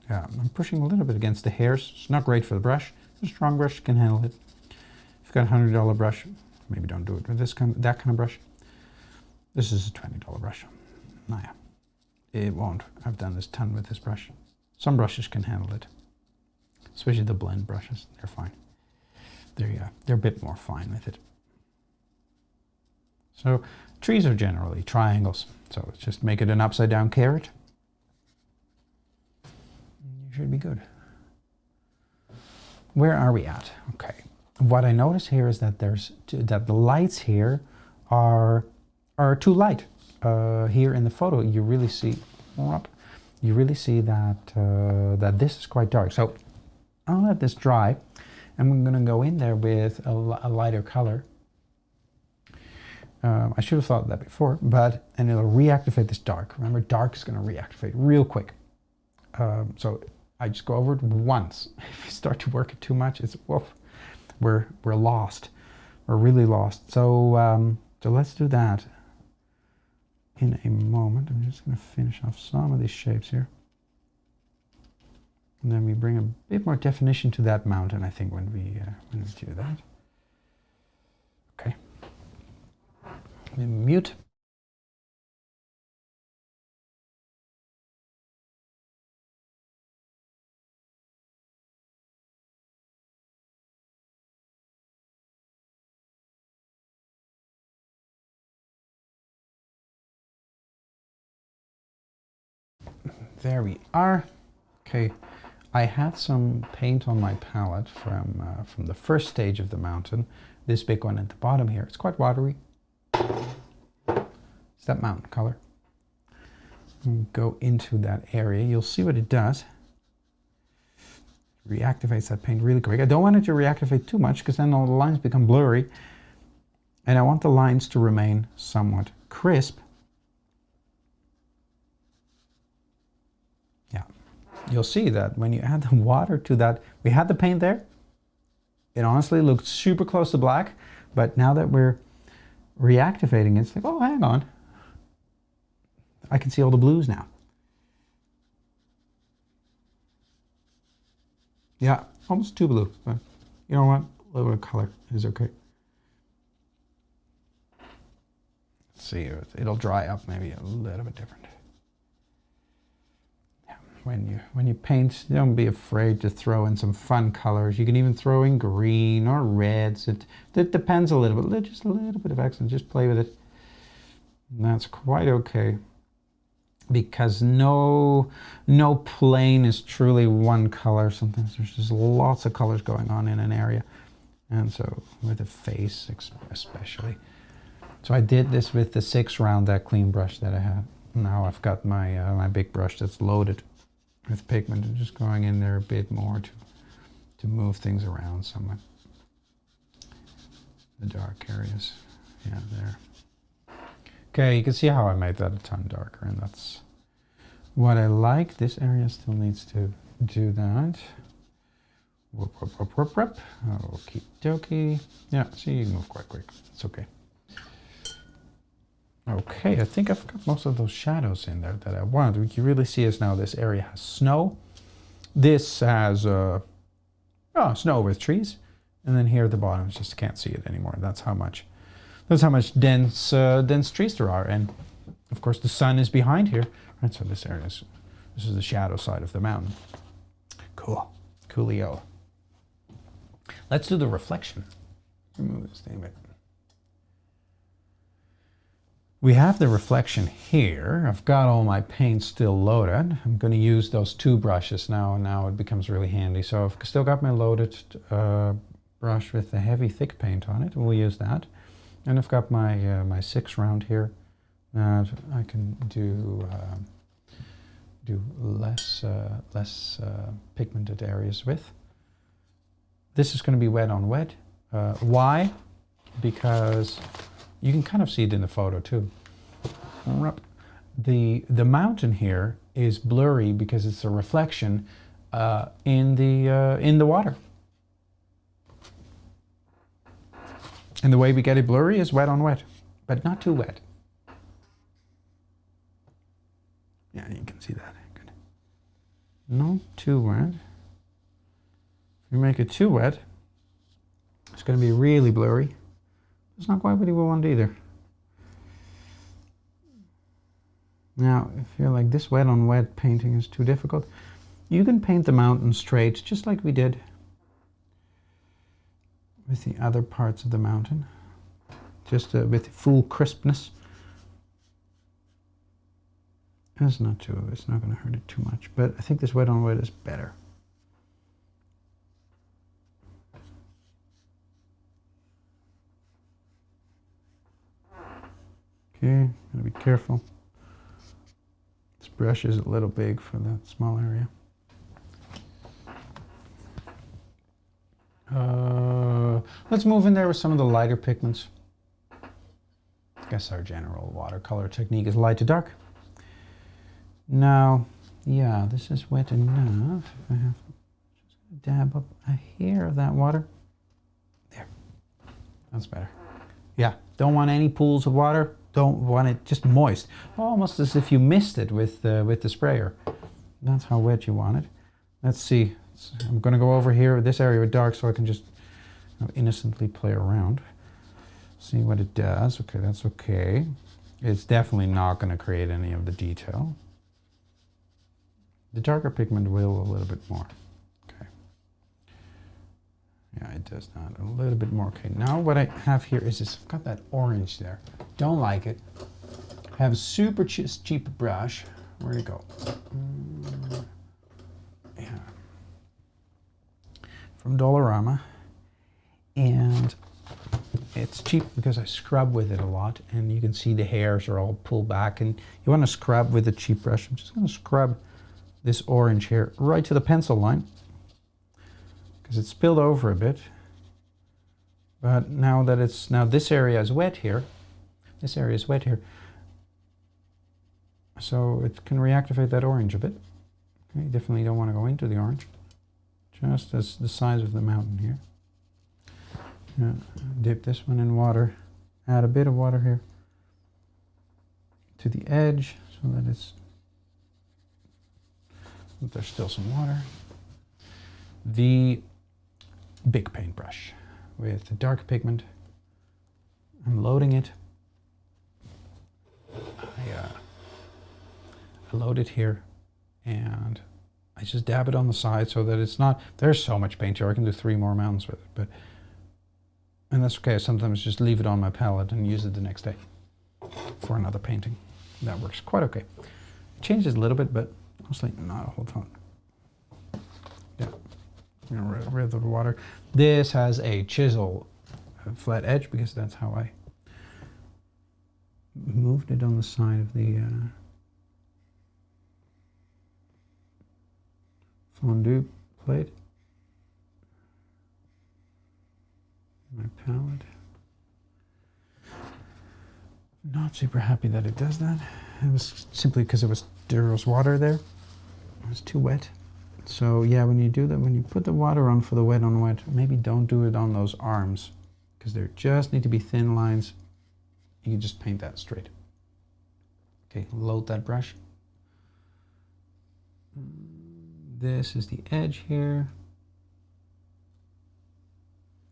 Yeah, I'm pushing a little bit against the hairs. It's not great for the brush. A strong brush can handle it. If you've got a $100 brush, maybe don't do it with that kind of brush. This is a $20 brush. Nah, it won't. I've done this ton with this brush. Some brushes can handle it, especially the blend brushes. They're fine. They're a bit more fine with it. So trees are generally triangles. So let's just make it an upside down carrot. You should be good. Where are we at? Okay. What I notice here is that that the lights here are too light. Here in the photo, you really see that that this is quite dark. So I'll let this dry, and we're going to go in there with a lighter color. I should have thought of that before, and it'll reactivate this dark. Remember, dark is going to reactivate real quick. So I just go over it once. If you start to work it too much, it's woof. We're lost. We're really lost. So so let's do that in a moment. I'm just going to finish off some of these shapes here. And then we bring a bit more definition to that mountain, I think, when we do that. Okay. Then mute. There we are. Okay, I had some paint on my palette from the first stage of the mountain. This big one at the bottom here. It's quite watery. It's that mountain color. Go into that area. You'll see what it does. Reactivates that paint really quick. I don't want it to reactivate too much because then all the lines become blurry. And I want the lines to remain somewhat crisp. You'll see that when you add the water to that, we had the paint there. It honestly looked super close to black, but now that we're reactivating it, it's like, oh, hang on. I can see all the blues now. Yeah, almost too blue, but you know what? A little bit of color is okay. Let's see, it'll dry up maybe a little bit different. When you paint, don't be afraid to throw in some fun colors. You can even throw in green or reds. It depends a little bit, just a little bit of accent. Just play with it. And that's quite okay. Because no plane is truly one color. Sometimes there's just lots of colors going on in an area. And so with a face especially. So I did this with the 6 round, that clean brush that I had. Now I've got my my big brush that's loaded with pigment and just going in there a bit more to move things around somewhat. The dark areas, yeah, there. Okay, you can see how I made that a ton darker, and that's what I like. This area still needs to do that. Whoop, whoop, whoop, whoop, whoop. Okie dokie. Yeah, see, you move quite quick. It's okay. Okay, I think I've got most of those shadows in there that I want. What you really see is now this area has snow. This has snow with trees, and then here at the bottom, just can't see it anymore. That's how much dense trees there are, and of course the sun is behind here. Right, so this is the shadow side of the mountain. Cool, coolio. Let's do the reflection. Remove this thing a bit. We have the reflection here. I've got all my paint still loaded. I'm going to use those two brushes now, and now it becomes really handy. So I've still got my loaded brush with the heavy thick paint on it, and we'll use that. And I've got my my 6 round here that I can do less pigmented areas with. This is going to be wet on wet. Why? Because you can kind of see it in the photo too. The mountain here is blurry because it's a reflection in the water. And the way we get it blurry is wet on wet, but not too wet. Yeah, you can see that. Good. Not too wet. If you make it too wet, it's going to be really blurry. It's not quite what we want either. Now, if you're like this wet on wet painting is too difficult, you can paint the mountain straight, just like we did with the other parts of the mountain, just with full crispness. It's not going to hurt it too much, but I think this wet on wet is better. Okay, gotta be careful. This brush is a little big for that small area. Let's move in there with some of the lighter pigments. I guess our general watercolor technique is light to dark. Now, yeah, this is wet enough. I have just dab up a hair of that water. There, that's better. Yeah, don't want any pools of water. Don't want it just moist, almost as if you mist it with the sprayer. That's how wet you want it. Let's see. I'm going to go over here, this area with dark, so I can just innocently play around. See what it does. Okay, that's okay. It's definitely not going to create any of the detail. The darker pigment will a little bit more. Okay. Yeah, it does that a little bit more. Okay, now what I have here is this. I've got that orange there. Don't like it. I have a super cheap brush. Where'd it go? Yeah. From Dollarama. And it's cheap because I scrub with it a lot, and you can see the hairs are all pulled back, and you want to scrub with a cheap brush. I'm just going to scrub this orange here right to the pencil line because it's spilled over a bit. But now that this area is wet here, so it can reactivate that orange a bit. Okay, you definitely don't want to go into the orange, just as the size of the mountain here. Dip this one in water, add a bit of water here to the edge so that there's still some water. The big paintbrush with the dark pigment, I'm loading it. I load it here and I just dab it on the side so that it's not, there's so much paint here, I can do 3 more mountains with it, and that's okay. Sometimes just leave it on my palette and use it the next day for another painting. That works quite okay. It changes a little bit, but mostly not a whole ton. Yeah, rid of the water. This has a chisel flat edge because that's how I moved it on the side of the fondue plate. My palette. Not super happy that it does that. It was simply because there was water there. It was too wet. So yeah, when you do that, when you put the water on for the wet on wet, maybe don't do it on those arms because there just need to be thin lines. You can just paint that straight. Okay, load that brush. This is the edge here.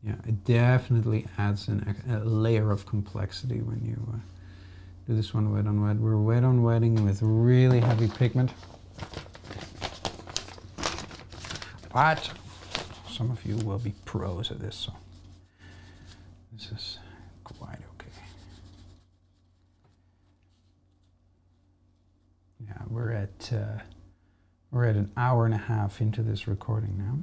Yeah, it definitely adds a layer of complexity when you do this one wet on wet. We're wet on wetting with really heavy pigment. But some of you will be pros at this, so this is quite okay. Yeah, we're at an hour and a half into this recording now.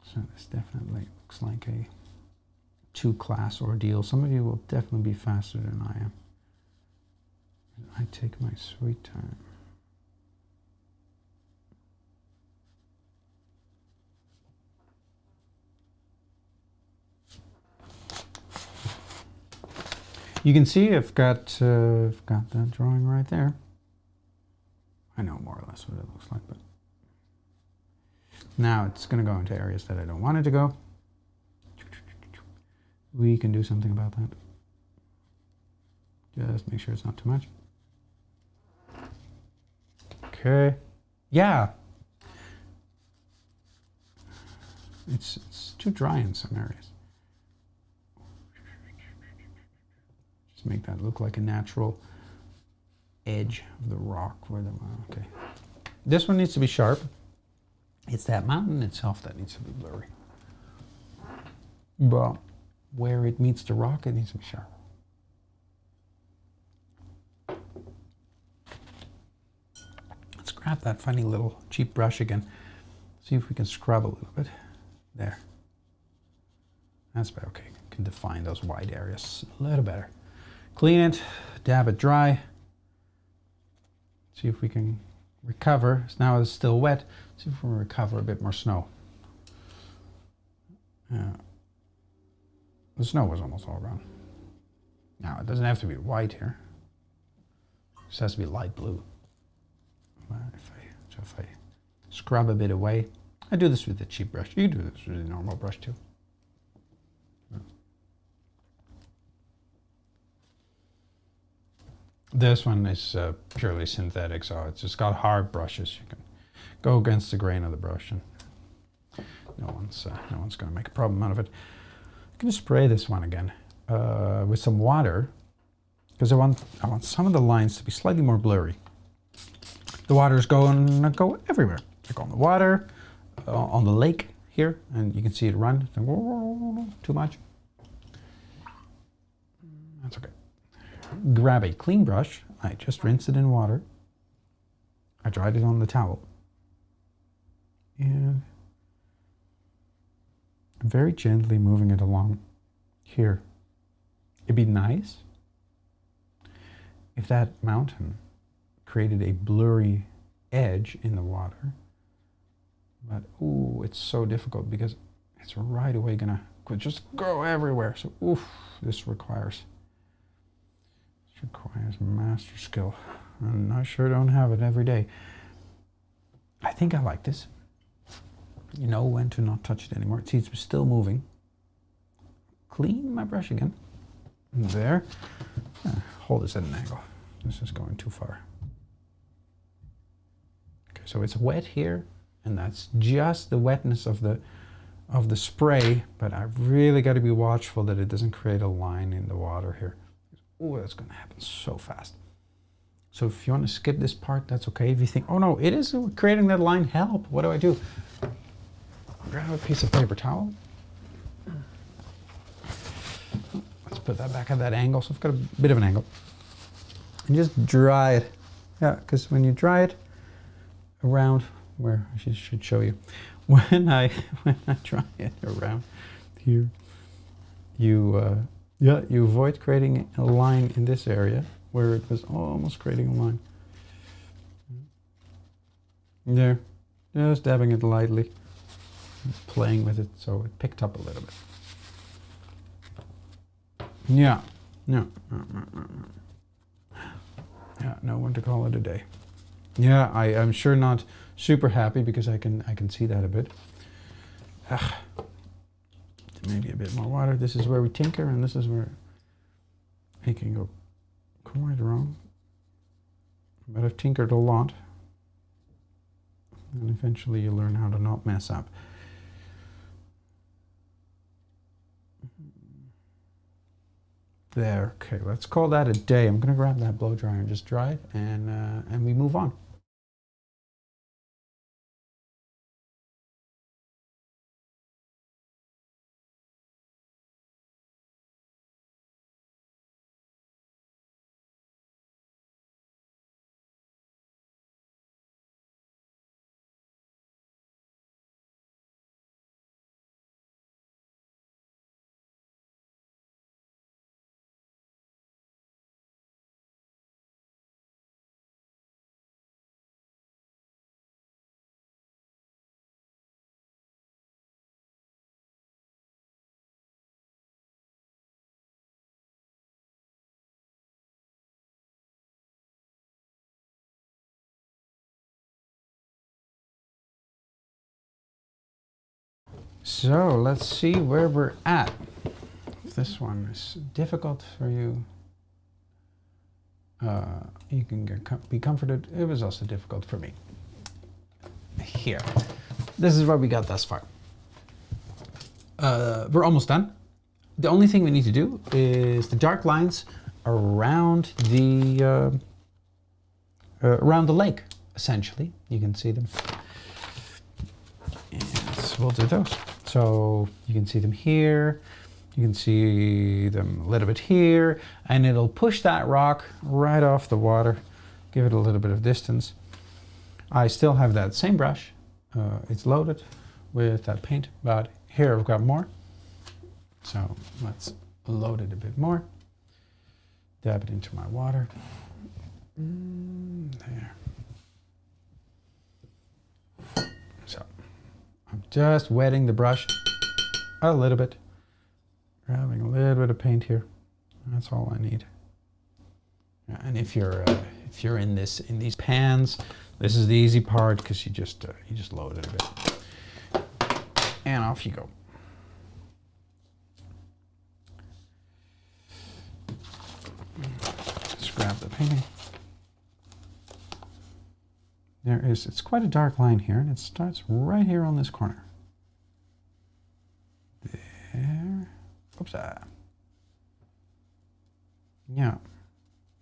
So this definitely looks like a two-class ordeal. Some of you will definitely be faster than I am. I take my sweet time. You can see I've got that drawing right there. I know more or less what it looks like, but now it's going to go into areas that I don't want it to go. We can do something about that. Just make sure it's not too much. Okay. Yeah. It's too dry in some areas. Just make that look like a natural edge of the rock where the, okay. This one needs to be sharp. It's that mountain itself that needs to be blurry. But where it meets the rock, it needs to be sharp. Let's grab that funny little cheap brush again. See if we can scrub a little bit. There. That's better. Okay, can define those wide areas a little better. Clean it, dab it dry. See if we can recover. So now it's still wet. See if we can recover a bit more snow. The snow was almost all gone. Now it doesn't have to be white here. It just has to be light blue. If I scrub a bit away, I do this with the cheap brush. You do this with a normal brush too. This one is purely synthetic, so it's just got hard brushes. You can go against the grain of the brush, and no one's going to make a problem out of it. I'm going to spray this one again with some water, because I want some of the lines to be slightly more blurry. The water is going to go everywhere. Like on the water, on the lake here, and you can see it run. Too much. That's okay. Grab a clean brush. I just rinsed it in water. I dried it on the towel. And I'm very gently moving it along here. It'd be nice if that mountain created a blurry edge in the water. But, ooh, it's so difficult because it's right away gonna just go everywhere. So, oof, this requires master skill, and I sure don't have it every day. I think I like this. You know when to not touch it anymore. See, it's still moving. Clean my brush again. There. Hold this at an angle. This is going too far. Okay, so it's wet here, and that's just the wetness of the spray, but I've really got to be watchful that it doesn't create a line in the water here. Oh, that's going to happen so fast. So if you want to skip this part, that's okay. If you think, oh no, it is creating that line, help, what do I do? Grab a piece of paper towel. Let's put that back at that angle. So I've got a bit of an angle. And just dry it. Yeah, because when you dry it around, where I should show you. When I dry it around here, you avoid creating a line in this area where it was almost creating a line. There, just dabbing it lightly, playing with it so it picked up a little bit. Yeah, no. Yeah, no one to call it a day. Yeah, I'm sure not super happy because I can see that a bit. Maybe a bit more water. This is where we tinker, and this is where it can go quite wrong. But I've tinkered a lot. And eventually you learn how to not mess up. There, okay, let's call that a day. I'm gonna grab that blow dryer and just dry it, and we move on. So let's see where we're at. If this one is difficult for you, you can be comforted. It was also difficult for me. Here, this is what we got thus far. We're almost done. The only thing we need to do is the dark lines around the lake. Essentially, you can see them. Yes, we'll do those. So you can see them here, you can see them a little bit here, and it'll push that rock right off the water, give it a little bit of distance. I still have that same brush. It's loaded with that paint, but here I've got more. So let's load it a bit more. Dab it into my water. There. So I'm just wetting the brush a little bit, grabbing a little bit of paint here. That's all I need. And if you're in these pans, this is the easy part because you just load it a bit, and off you go. Just grab the painting. It's quite a dark line here, and it starts right here on this corner. There. Oops. Yeah.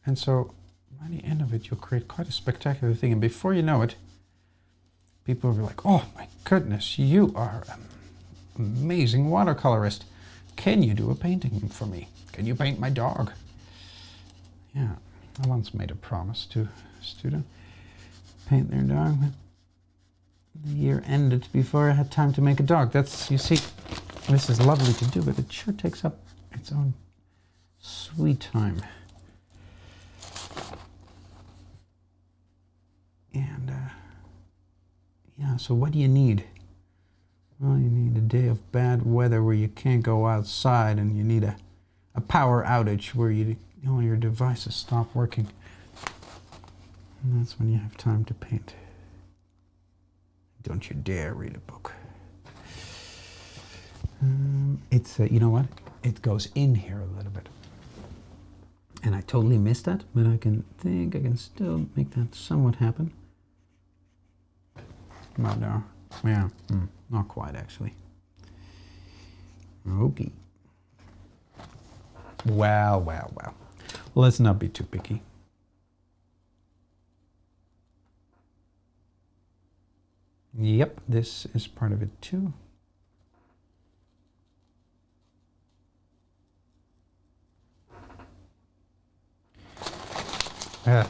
And so by the end of it, you'll create quite a spectacular thing. And before you know it, people will be like, oh my goodness, you are an amazing watercolorist. Can you do a painting for me? Can you paint my dog? Yeah. I once made a promise to a student. Paint their dog. The year ended before I had time to make a dog. That's, you see, this is lovely to do, but it sure takes up its own sweet time. And yeah, so what do you need? Well, you need a day of bad weather where you can't go outside, and you need a power outage where all your devices stop working. And that's when you have time to paint. Don't you dare read a book. It's you know what? It goes in here a little bit. And I totally missed that, but I can still make that somewhat happen. But yeah, not quite actually. Okay. Well. Let's not be too picky. Yep, this is part of it too.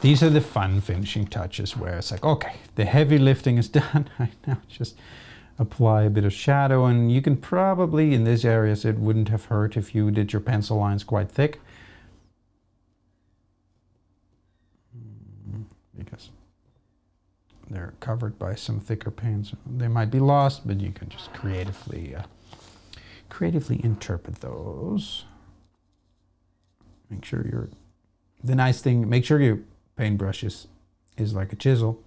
These are the fun finishing touches where it's like, okay, the heavy lifting is done. I now just apply a bit of shadow, and you can probably, in these areas, it wouldn't have hurt if you did your pencil lines quite thick. Because they're covered by some thicker paints. They might be lost, but you can just creatively interpret those. Make sure your paintbrush is like a chisel.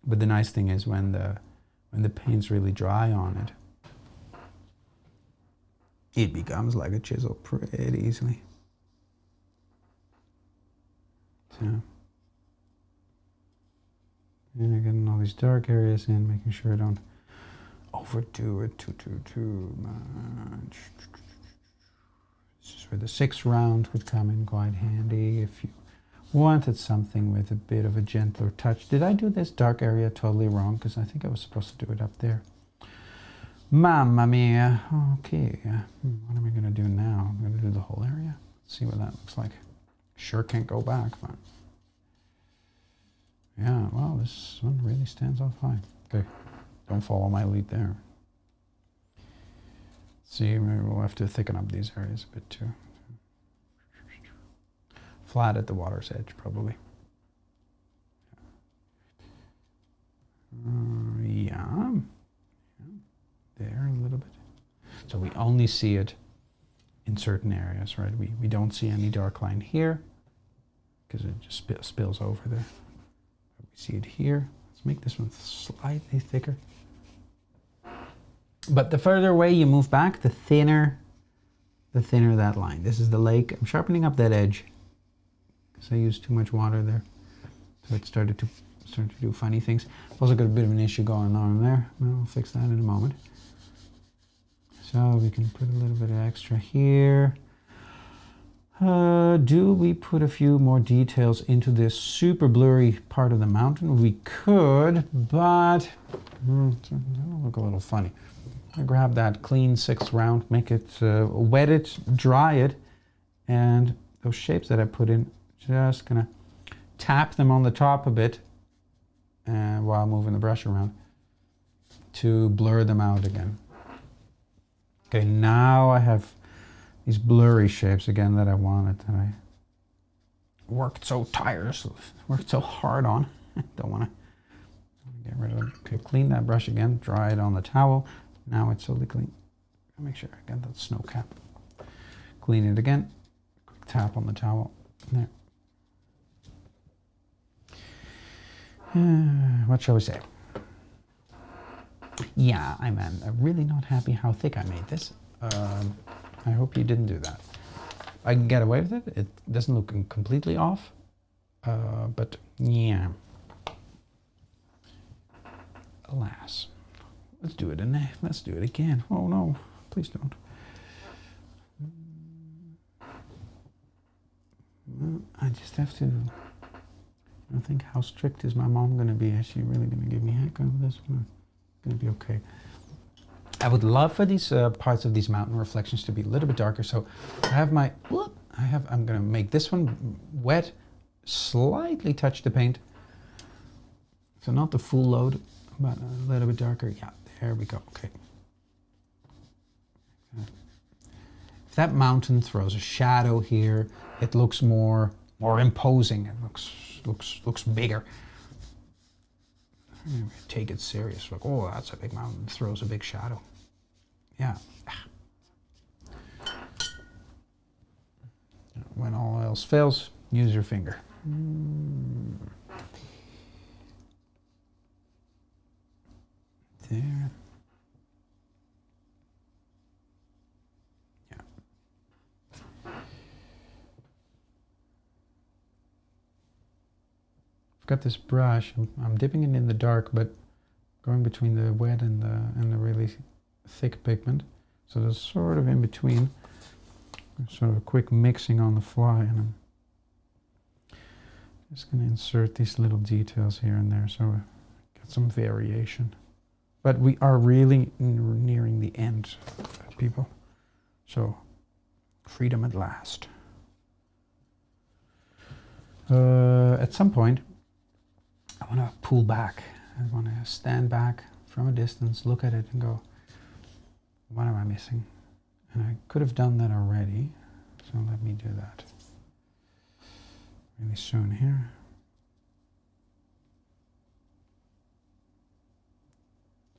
But the nice thing is when the paint's really dry on it, it becomes like a chisel pretty easily. So And I'm getting all these dark areas in, making sure I don't overdo it too much. This is where the 6th round would come in quite handy if you wanted something with a bit of a gentler touch. Did I do this dark area totally wrong? Because I think I was supposed to do it up there. Mamma mia. Okay, what am I going to do now? I'm going to do the whole area. Let's see what that looks like. Sure can't go back, but yeah, well, this one really stands out fine. Okay, don't follow my lead there. See, maybe we'll have to thicken up these areas a bit too. Flat at the water's edge, probably. Yeah, there a little bit. So we only see it in certain areas, right? We don't see any dark line here because it just spills over there. But we see it here. Let's make this one slightly thicker. But the further away you move back, the thinner that line. This is the lake. I'm sharpening up that edge because I used too much water there. So it started to do funny things. I've also got a bit of an issue going on there. We'll fix that in a moment. So we can put a little bit of extra here. Do we put a few more details into this super blurry part of the mountain? We could, but that'll look a little funny. I grab that clean 6th round, make it, wet it, dry it, and those shapes that I put in, just gonna tap them on the top a bit while moving the brush around to blur them out again. Okay, now I have these blurry shapes again that I wanted, that I worked so hard on. Don't want to get rid of them. Okay, clean that brush again, dry it on the towel. Now it's totally clean. Make sure I get that snow cap. Clean it again. Quick tap on the towel. There. What shall we say? Yeah, I'm really not happy how thick I made this. I hope you didn't do that. I can get away with it. It doesn't look completely off. But yeah. Alas. Let's do it let's do it again. Oh no, please don't. I just have to think, how strict is my mom going to be? Is she really going to give me heck on this one? It's going to be okay. I would love for these parts of these mountain reflections to be a little bit darker. So I have my, I'm going to make this one wet, slightly touch the paint. So not the full load, but a little bit darker. Yeah, there we go. Okay. If that mountain throws a shadow here, it looks more imposing. It looks bigger. Take it serious. Like, oh, that's a big mountain. Throws a big shadow. Yeah. When all else fails, use your finger. There. Yeah. I've got this brush. I'm dipping it in the dark, but going between the wet and the really thick pigment. So there's sort of in between. Sort of a quick mixing on the fly, and I'm just going to insert these little details here and there, so get some variation. But we are really nearing the end, people. So, freedom at last. At some point, I want to pull back. I want to stand back from a distance, look at it and go, what am I missing? And I could have done that already, so let me do that really soon here.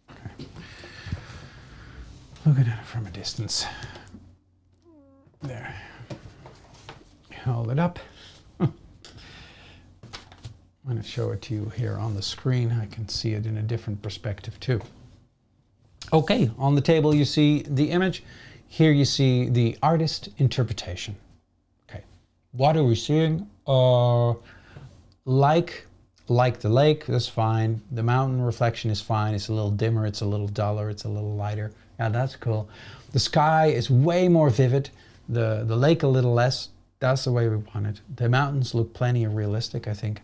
Okay. Look at it from a distance. There. Hold it up. I'm going to show it to you here on the screen. I can see it in a different perspective too. Okay, on the table you see the image. Here you see the artist interpretation. Okay, what are we seeing? Like like the lake, that's fine. The mountain reflection is fine. It's a little dimmer, it's a little duller, it's a little lighter. Yeah, that's cool. The sky is way more vivid. The lake a little less. That's the way we want it. The mountains look plenty of realistic, I think.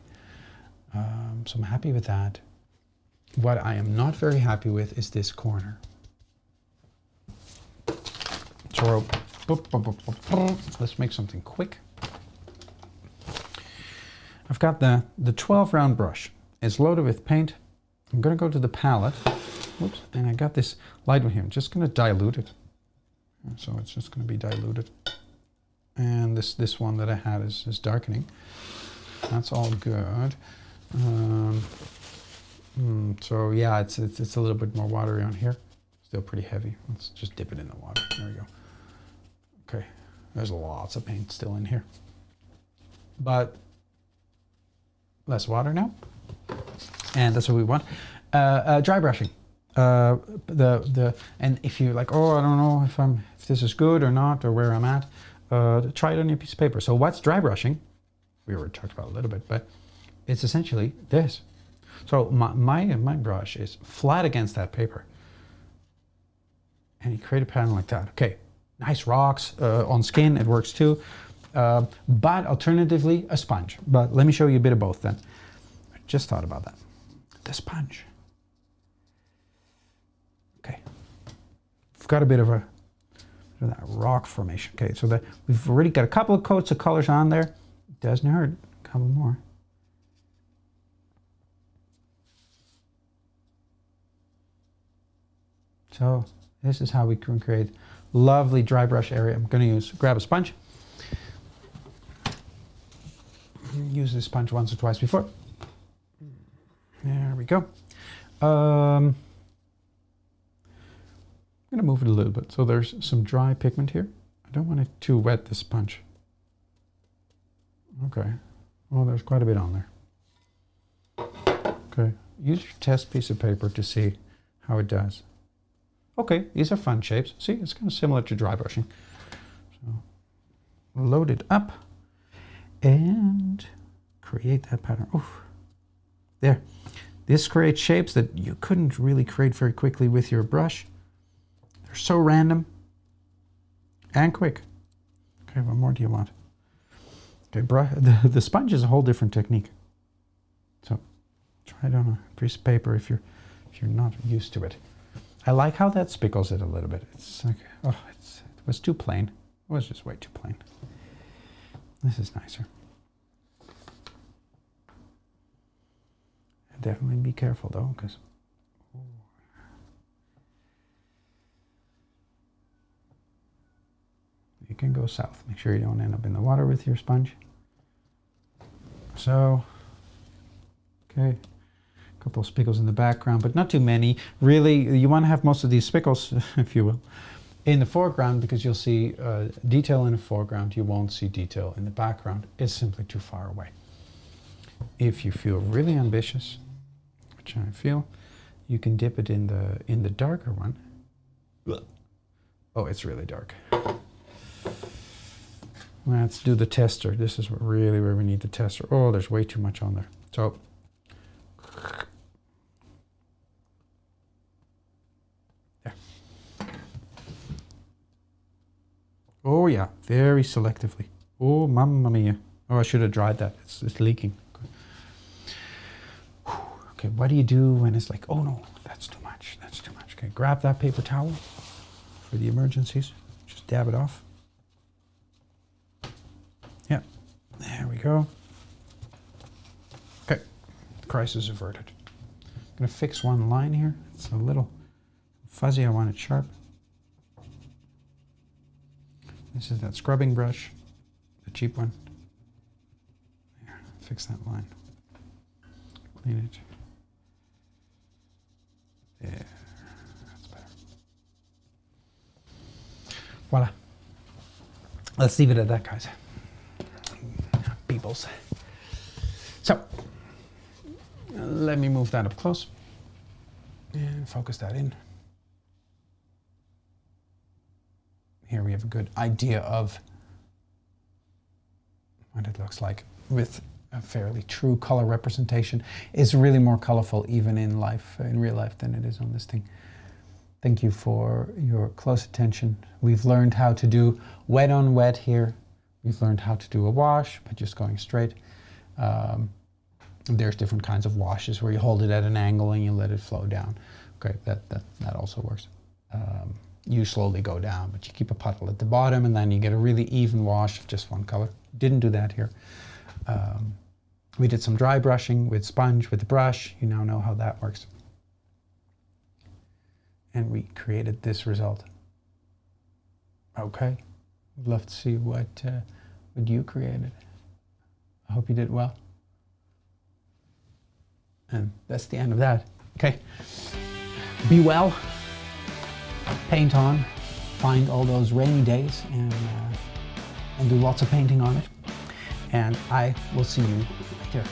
So I'm happy with that. What I am not very happy with is this corner. So let's make something quick. I've got the 12 round brush. It's loaded with paint. I'm going to go to the palette. Whoops, and I got this light one here. I'm just going to dilute it. So it's just going to be diluted. And this one that I had is darkening. That's all good. So yeah, it's a little bit more watery on here. Still pretty heavy. Let's just dip it in the water. There we go. Okay, there's lots of paint still in here. But less water now. And that's what we want. Dry brushing. And if you're like, oh, I don't know if this is good or not, or where I'm at, try it on your piece of paper. So what's dry brushing? We already talked about it a little bit, but it's essentially this. So my brush is flat against that paper. And you create a pattern like that. Okay, nice rocks on skin, it works too. But alternatively, a sponge. But let me show you a bit of both then. I just thought about that. The sponge. Okay, we've got a bit of that rock formation. Okay, so we've already got a couple of coats of colors on there. It doesn't hurt, a couple more. So this is how we can create lovely dry brush area. I'm going to grab a sponge. Use this sponge once or twice before. There we go. I'm going to move it a little bit. So there's some dry pigment here. I don't want it too wet, this sponge. Okay. Well, there's quite a bit on there. Okay. Use your test piece of paper to see how it does. Okay, these are fun shapes. See, it's kind of similar to dry brushing. So load it up and create that pattern. Oof. There. This creates shapes that you couldn't really create very quickly with your brush. They're so random and quick. Okay, what more do you want? Okay, the sponge is a whole different technique. So try it on a piece of paper if you're not used to it. I like how that spickles it a little bit. It's like, oh, it was too plain. It was just way too plain. This is nicer. Definitely be careful though, because you can go south. Make sure you don't end up in the water with your sponge. So, okay. Couple of spiggles in the background, but not too many. Really, you want to have most of these spiggles, if you will, in the foreground, because you'll see detail in the foreground. You won't see detail in the background. It's simply too far away. If you feel really ambitious, which I feel, you can dip it in the darker one. Oh, it's really dark. Let's do the tester. This is really where we need the tester. Oh, there's way too much on there. So. Oh yeah, very selectively. Oh, mamma mia. Oh, I should have dried that. It's leaking. Okay, what do you do when it's like, oh no, that's too much. That's too much. Okay, grab that paper towel for the emergencies. Just dab it off. Yeah, there we go. Okay, crisis averted. I'm gonna fix one line here. It's a little fuzzy. I want it sharp. This is that scrubbing brush, the cheap one. There, fix that line. Clean it. There, that's better. Voila. Let's leave it at that, guys. Peoples. So, let me move that up close and focus that in. Here we have a good idea of what it looks like with a fairly true color representation. It's really more colorful even in real life than it is on this thing. Thank you for your close attention. We've learned how to do wet on wet here. We've learned how to do a wash by just going straight. There's different kinds of washes where you hold it at an angle and you let it flow down. Okay, that also works. You slowly go down, but you keep a puddle at the bottom and then you get a really even wash of just one color. Didn't do that here. We did some dry brushing with sponge, with the brush. You now know how that works. And we created this result. Okay, we'd love to see what you created. I hope you did well. And that's the end of that. Okay, be well, paint on, find all those rainy days and do lots of painting on it. And I will see you later.